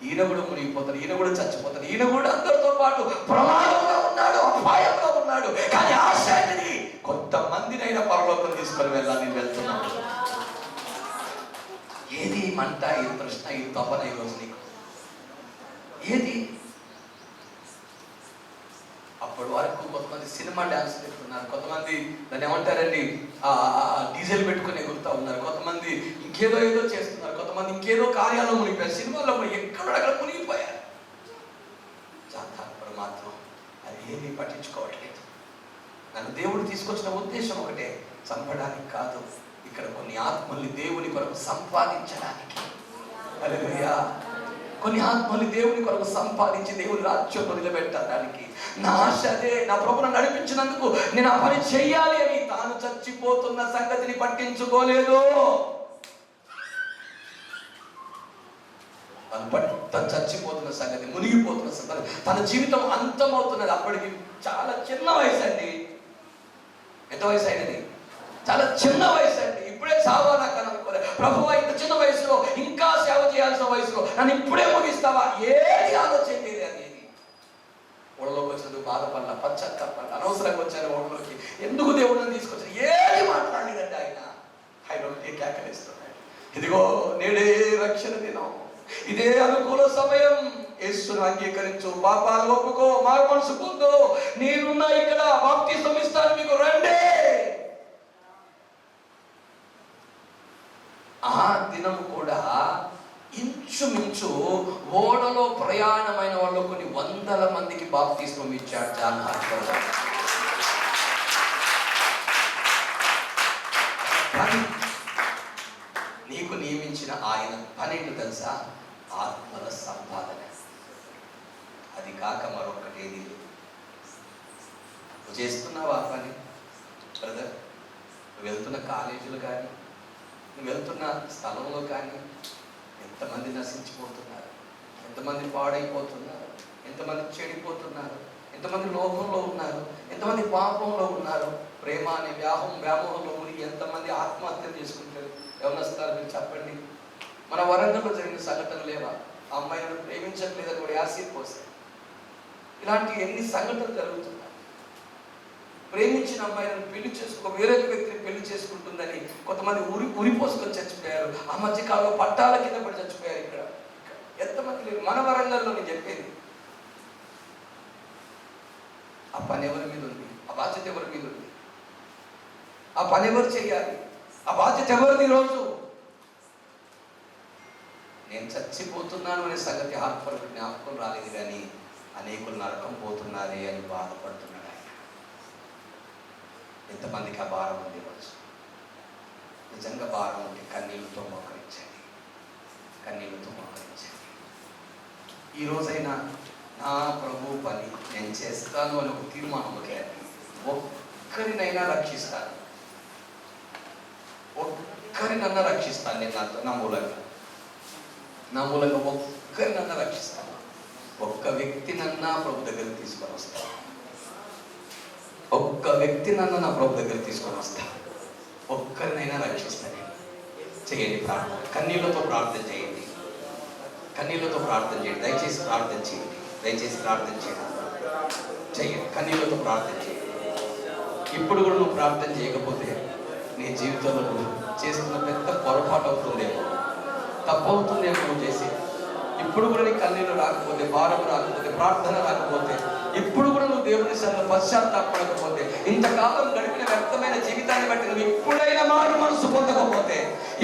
ఈయన కూడా మునిగిపోతాడు, ఈయన కూడా చచ్చిపోతాడు, ఈయన కూడా అందరితో పాటు ప్రమాదంలో ఉన్నాడు, అపాయంలో ఉన్నాడు. కానీ ఆశ అనేది కొంతమందినైనా పరలోకం తీసుకొని వెళ్ళాలని వెళ్తున్నాడు. ఏది మంట, ఈ తృష్ణ, ఈ తపన ఈరోజు నీకు ఏది? అప్పటి వరకు కొంతమంది సినిమా డాన్స్ పెట్టుకున్నారు, కొంతమంది దాన్ని ఏమంటారండి డీజిల్ పెట్టుకుని ఎగురుతూ ఉన్నారు, కొంతమంది ఇంకేదో ఏదో చేస్తున్నారు, కొంతమంది ఇంకేదో కార్యాల్లో మునిగిపోయారు, సినిమాల్లో ఎక్కడక్కడ మునిగిపోయారు. జాతర మాత్రం అది ఏమీ పట్టించుకోవట్లేదు. నన్ను దేవుడు తీసుకొచ్చిన ఉద్దేశం ఒకటే, చంపడానికి కాదు, ఇక్కడ కొన్ని ఆత్మల్ని దేవుని కొరకు సంపాదించడానికి. హల్లెలూయా. కొన్ని ఆత్మల్ని దేవుని కొరకు సంపాదించి దేవుని రాజ్యంలో నిలబెట్టడానికి నా ఆశ అదే. నా ప్రభువును నడిపించినందుకు నేను ఆ పని చెయ్యాలి అని తాను చచ్చిపోతున్న సంగతిని పట్టించుకోలేదు. తను చచ్చిపోతున్న సంగతి, మునిగిపోతున్న సంగతి, తన జీవితం అంతమవుతున్నది. అప్పటికి చాలా చిన్న వయసు అండి, ఎంత వయసు అయినది? చాలా చిన్న వయసు అండి. ఇప్పుడే చావా నాకు అని అనుకోలేదు. ప్రభువా, ఇంత చిన్న వయసులో ఇంకా సేవ చేయాల్సిన వయసులో నన్ను ఇప్పుడే ముగిస్తావా? ఏది ఆలోచన లేదు అనేది. ఊళ్ళలోకి వచ్చినందుకు బాధపడాల, పశ్చాత్తాపడాల, అనవసరంగా వచ్చాను ఊళ్ళలోకి, ఎందుకు దేవుడిని తీసుకొచ్చాను, ఏది మాట్లాడలేదండి ఆయన. ఆయన ఒకటి కేకలిస్తున్నాడు, ఇదిగో నేడే రక్షణ దినం, ఇదే అనుకూల సమయం, యేసును అంగీకరించు, పాపాలు ఒప్పుకో, మారు మనసు పొందు, నేనున్నా ఇక్కడ, బాప్తిసం ఇస్తాను మీకు, రండి. ఆ దినం కూడా ఇంచుమించు ఓడలో ప్రయాణమైన వాళ్ళు కొన్ని వందల మందికి బాప్తిస్మం ఇచ్చాడు జాన్ హార్పర్. నీకు నియమించిన ఆయన పనేంటి తెలుసా? ఆత్మల సంపాదన. అది కాక మరొకటేది లేదు. నువ్వు చేస్తున్నావు ఆ పని బ్రదర్. నువ్వు వెళ్తున్న కాలేజీలు కానీ, నువ్వు వెళ్తున్న స్థలంలో కానీ ఎంతమంది నశించిపోతున్నారు, ఎంతమంది పాడైపోతున్నారు, ఎంతమంది చెడిపోతున్నారు, ఎంతమంది లోకంలో ఉన్నారు, ఎంతమంది పాపంలో ఉన్నారు, ప్రేమ అనే వ్యామోహంలో మునిగి ఎంతమంది ఆత్మహత్య చేసుకుంటారు. ఎవరిస్తారు మీరు చెప్పండి. మన వరంగల్లో జరిగిన సంఘటనలు లేవా? ఆ అమ్మాయిని ప్రేమించట్లేదని కూడా యాసిడ్ పోస్తే, ఇలాంటి ఎన్ని సంఘటనలు జరుగుతున్నాయి. ప్రేమించిన అమ్మాయిని పెళ్లి వేరే వ్యక్తిని పెళ్లి చేసుకుంటుందని కొంతమంది ఉరిపోసుకొని చచ్చిపోయారు. ఆ మధ్య కాలంలో పట్టాల కింద పడి చచ్చిపోయారు. ఇక్కడ ఎంతమంది లేరు. మన వరంగల్లో నేను చెప్పేది, ఆ పని ఎవరి మీద ఉంది? ఆ బాధ్యత ఎవరి మీద ఉంది? ఆ పని ఎవరు చేయాలి? ఆ బాధ్యత ఎవరిది? ఈరోజు నేను చచ్చిపోతున్నాను అనే సంగతి హార్పర్కు జ్ఞాపకం రాలేదు, కానీ అనేకులు నరకం పోతున్నారే అని బాధపడుతున్నాడు ఆయన. ఎంతమందికి ఆ భారం ఉంది ఈరోజు? నిజంగా భారం ఉంటే కన్నీళ్ళతో మోకరించండి, కన్నీళ్ళతో మోకరించండి. ఈరోజైనా నా ప్రభు పని నేను చేస్తాను అని ఒక తీర్మానంలోకి ఒక్కరినైనా రక్షిస్తాను, ఒక్కరినన్నా రక్షిస్తాను. నేను నా మూలంగా ఒక్కరినన్నా రక్షిస్తాను. ఒక్క వ్యక్తినన్నా ప్రభు దగ్గరికి తీసుకొని వస్తాను. ఒక్క వ్యక్తినన్నా నా ప్రభు దగ్గర తీసుకొని వస్తాను. ఒక్కరినైనా రక్షిస్తాను. చేయండి ప్రార్థన, కన్నీళ్ళతో ప్రార్థన చేయండి, కన్నీళ్ళతో ప్రార్థన చేయండి. దయచేసి ప్రార్థన చేయండి, దయచేసి ప్రార్థన చేయండి. కన్నీళ్ళతో ప్రార్థన చేయండి. ఇప్పుడు కూడా నువ్వు ప్రార్థన చేయకపోతే నీ జీవితంలో నువ్వు చేస్తున్న పెద్ద పొరపాటు అవుతుందేమో, తప్పు అవుతుందేమో నువ్వు చేసి. ఇప్పుడు కూడా నీ కన్నీళ్ళు రాకపోతే, భారం రాకపోతే, ప్రార్థన రాకపోతే, ఇప్పుడు కూడా నువ్వు దేవుని సన్నిధిలో పశ్చాత్తాపడకపోతే, ఇంతకాలం గడిపిన వ్యర్థమైన జీవితాన్ని బట్టి నువ్వు ఇప్పుడైనా మారు మనసు పొందకపోతే,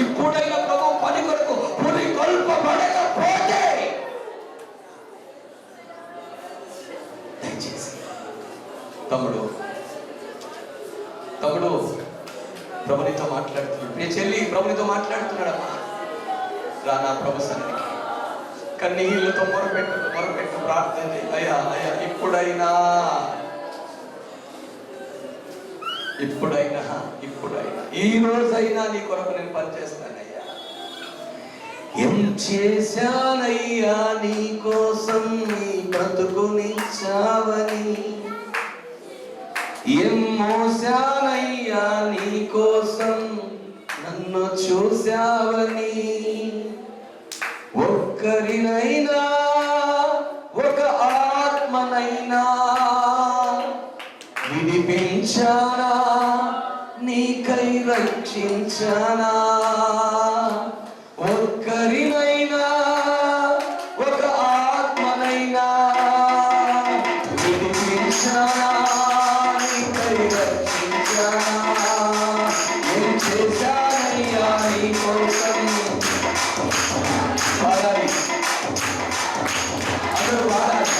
ఇప్పుడైనా ప్రభు పని కొరకు పురికొల్పబడకపోతే, దయచేసి తమ్ముడు ప్రభునితో మాట్లాడుతున్నాడు. నీ చెల్లి ప్రభునితో మాట్లాడుతున్నాడమ్మా. రా నా ప్రభు సన్నిధికి, కన్నీళ్ళతో మొరపెట్టు ప్రార్థన చేయి. అయ్యా ఇప్పుడైనా ఈ రోజైనా నీ కొరకు నేను పనిచేస్తానయ్యా. ఏం చేశానయ్యా నీ కోసం, నీ బ్రతుకునిచ్చావని, ఏం మోసానయ్యా నీ కోసం, నన్ను చూశావని, ఒక్కరినైనా ఒక ఆత్మనైనా విడిపించానా, నీకై రక్షించానా, ఒక్కరినైనా ఒక ఆత్మనైనా విడిపించానా, నీకై రక్షించానా, ఏం చేశానయ్యా నీ కోసం. పాడాలి, అందరూ పాడాలి.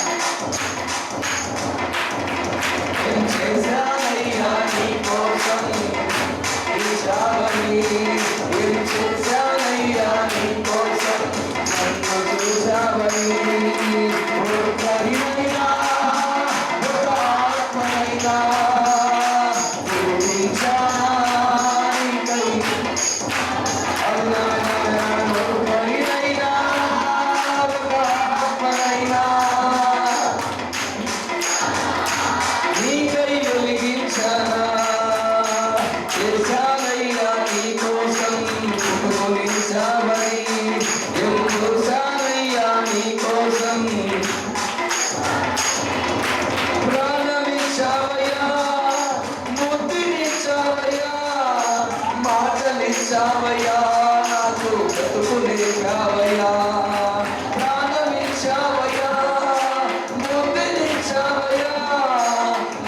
ఏం చేశానయ్యా నీ కోసం, ఈ శావని చావని చూశానయ్యా నీ కోసం ప్రాణమిచ్చావయ్యా ముద్దునిచ్చావయ్యా మాటలిచ్చావయ్యా నాకు బ్రతుకునిచ్చావయ్యా ప్రాణమిచ్చావయ్యా ముద్దునిచ్చావయ్యా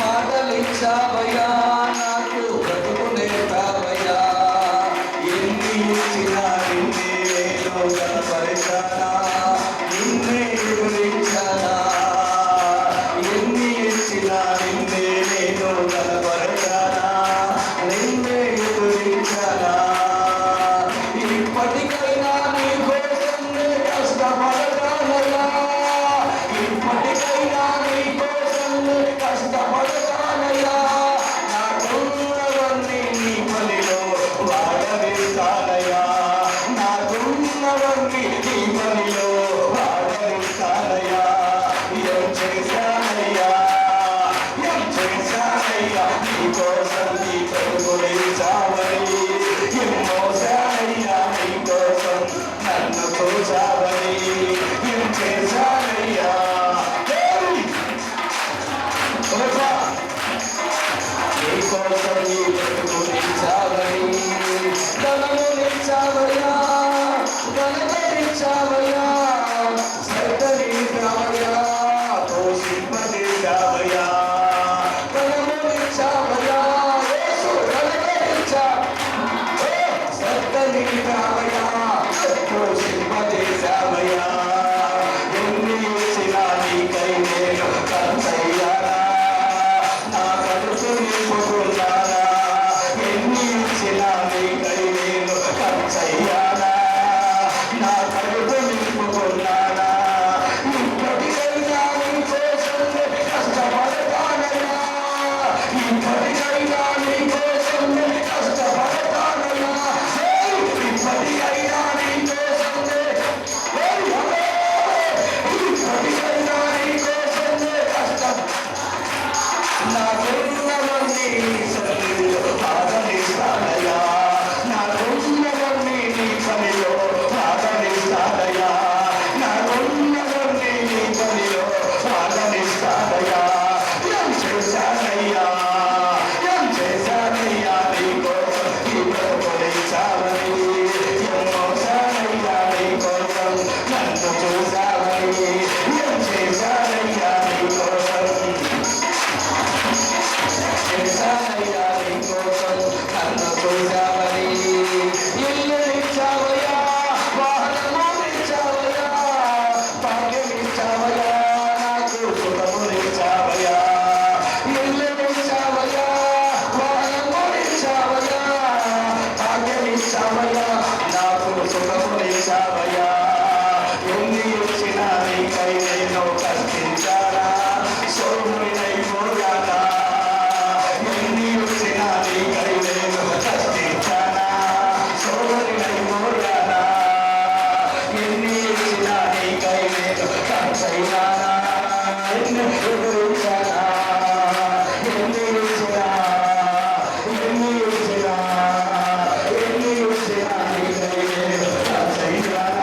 మాటలిచ్చావయ్యా నాకు బ్రతుకునిచ్చావయ్యా ఎన్ని ఇచ్చినా నిన్నే నేను కనపరిచానా నిన్నే గురించానా ఎన్ని ఇచ్చినా నిన్నే నేను కనపరిచానా నిన్నే గురించానా ఇప్పటికైనా నీ కోసం నే కష్టపడతానయ్యా ఇప్పటికైనా నీ కోసం నే కష్టపడతానయ్యా నాకున్నవన్నీ నీ పనిలో వాడవిస్తానయ్యా నాకున్నవన్నీ నీ పనిలో వాడవిస్తానయ్యా ఏం చేశానయ్యా నీ కోసం నీ బ్రతుకునిచ్చావని ఏం మోసానయ్యా నీ కోసం నన్ను చూసావని ఏం చేశానయ్యా నీ కోసం నీ బ్రతుకునిచ్చావని ధనమునిచ్చావయ్యా ధనమునిచ్చావయ్యా శ్రద్ధనిచ్చావయ్యా పోషింపనిచ్చావయ్యా ధనమునిచ్చావయ్యా యేసు శ్రద్ధనిచ్చావయ్యా పోషింపనిచ్చావయ్యా ఎన్ని ఇచ్చినా నీకై నేను ఖర్చయ్యానా నా కడుపు నింపుకున్నానా ఎన్ని ఇచ్చినా నీకై నేను ఖర్చయ్యానా నా కడుపు నింపుకున్నానా ఇప్పటికైనా నీ కోసం కష్టపడతానయ్యా ఇప్పటికైనా నీ కోసం కష్టపడతానయ్యా ఇప్పటికైనా నీ కోసం ఇప్పటికైనా నీ కోసం కష్టం నాకున్నవన్నీ నీ సన్నిధిలో ఆదరిస్తానయ్యా నాకున్నవన్నీ నీ పనిలో ఆదరిస్తానయ్యా నాకున్నవన్నీ నీ పనిలో ఆదరిస్తానయ్యా ఏం చేశానయ్యా నీ కోసం ఈ బ్రతుకునిచ్చావని ఏం మోసానయ్యా నీ కోసం నన్ను చూసావని ఏం చేశానయ్యా నీ కోసం చేశానయ్యా నీ కోసం నన్ను చూసావని ఇల్లునిచ్చావయ్యా వాహనమునిచ్చావయ్యా భాగ్యమిచ్చావయ్యా నాకు సుఖమునిచ్చావయ్యా ఇల్లునిచ్చావయ్యా వాహనమునిచ్చావయ్యా భాగ్యమిచ్చావయ్యా నాకు సుఖమునిచ్చావయ్యా ఎన్ని ఇచ్చినా నీకై నేను కష్టించానా సోమునైపోయానా ఎన్ని ఇచ్చినా నీకై నేను కష్టించానా సోమునైపోయానా ఎన్ని ఇచ్చినా నీకై నేను ఖర్చయ్యానా ఎన్ని ఎదురించానా ఎన్ని ఇచ్చినా నీకై నేను ఖర్చయ్యానా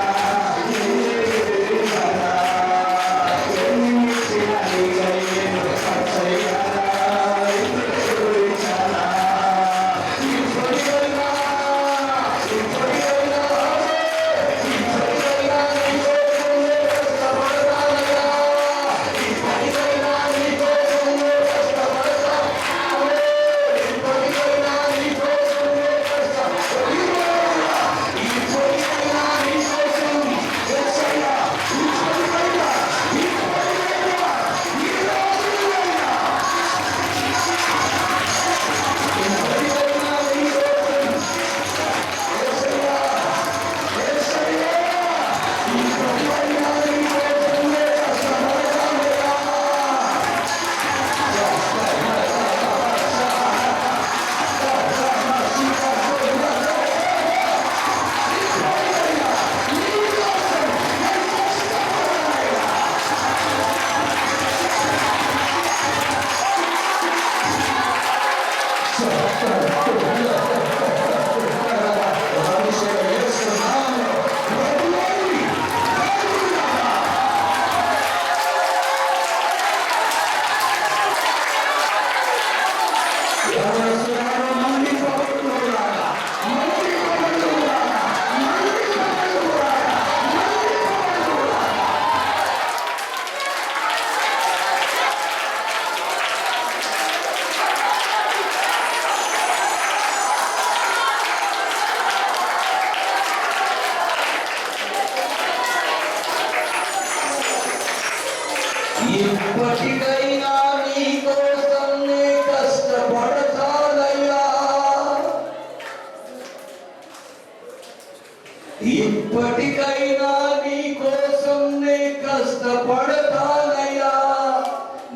ఇప్పటికైనా నీ కోసం నే కష్టపడతానయ్యా,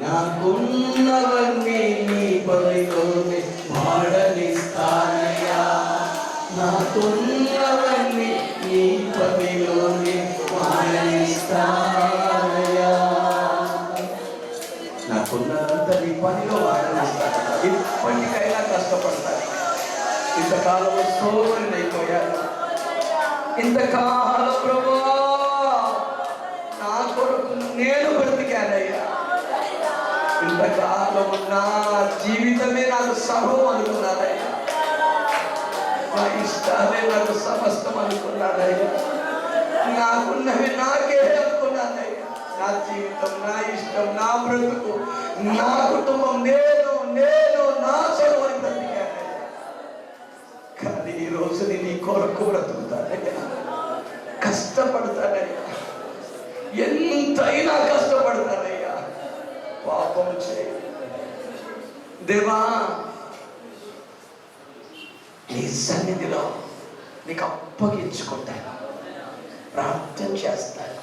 నాకున్నవన్నీ నీ పనిలోనే వాడనిస్తానయ్యా, నాకున్నవన్నీ నీ పనిలోనే వాడనిస్తానయ్యా, నాకున్నంత నీ పనిలో వాడనిస్తాను. ఇప్పటికైనా కష్టపడతాను. ఇంతకాలం సోమరినైపోయాను, ఇంతకాలం ప్రభువా నా కొరకు నేను బ్రతికానయ్యా, ఇంతకాలం నా జీవితమే నాకు సర్వం అనుకున్నానయ్యా, నా ఇష్టాలే నాకు సమస్తం అనుకున్నానయ్యా, నాకున్నవి నాకే అనుకున్నానయ్యా, నా జీవితం, నా ఇష్టం, నా బ్రతుకు, నా కుటుంబం, నేను నేను నా చదువుని బ్రతికానయ్యా. కానీ ఈ రోజు నీ కొరకు బ్రతుకుతానయ్యా, కష్టపడతానయ్యా, ఎంతైనా కష్టపడతానయ్యా. పాపం చేయ దేవా, నీ సన్నిధిలో నీకు అప్పగించుకుంటాను, ప్రార్థన చేస్తాను,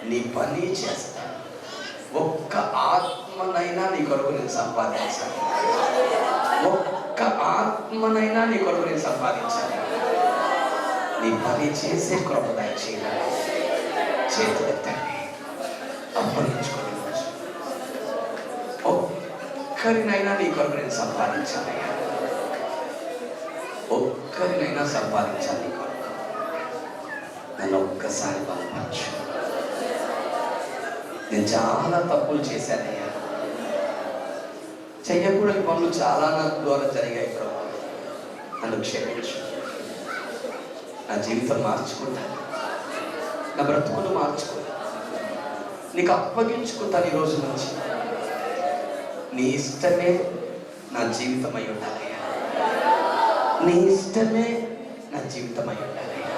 నీ పని చేస్తాను. ఒక్క ఆత్మనైనా నీ కొరకు నేను సంపాదించాను, ఒక్క ఆత్మనైనా నీ కొరకు నేను సంపాదించాను. నీ పని చేసే కృప దయచేయాలి. చేతులెత్తండి, అప్పగించుకోండి. ఒక్కరినైనా నీ కొరకు నేను సంపాదించాలయ్యా, ఒక్కరినైనా సంపాదించాలి నీ కొరకు. నన్ను ఒక్కసారి బలపరచు. నేను చాలా తప్పులు చేశానయ్యా, చెయ్యకూడని పనులు చాలా నా ద్వారా జరిగాయి ప్రభు, నన్ను క్షమించు. నా జీవితం మార్చుకుంటాను, నా బ్రతుకును మార్చుకుంటాను, నీకు అప్పగించుకుంటాను. ఈ రోజు నుంచి నీ ఇష్టమే నా జీవితం అయి ఉండాలయ్యా, నీ ఇష్టమే నా జీవితం అయి ఉండాలయ్యా.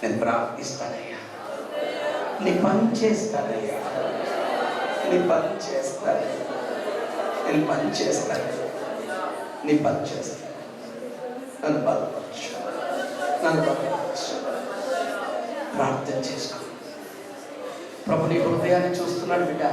నేను ప్రార్థిస్తానయ్యా, నీ పని చేస్తానయ్యా, నీ పని చేస్తాను, నేను పని చేస్తాను, నీ పని చేస్తాను. నన్ను బలపరచు, నన్ను బలపరచు. ప్రార్థన చేసుకో. ప్రభు నీ హృదయాన్ని చూస్తున్నాడు బిడ్డ.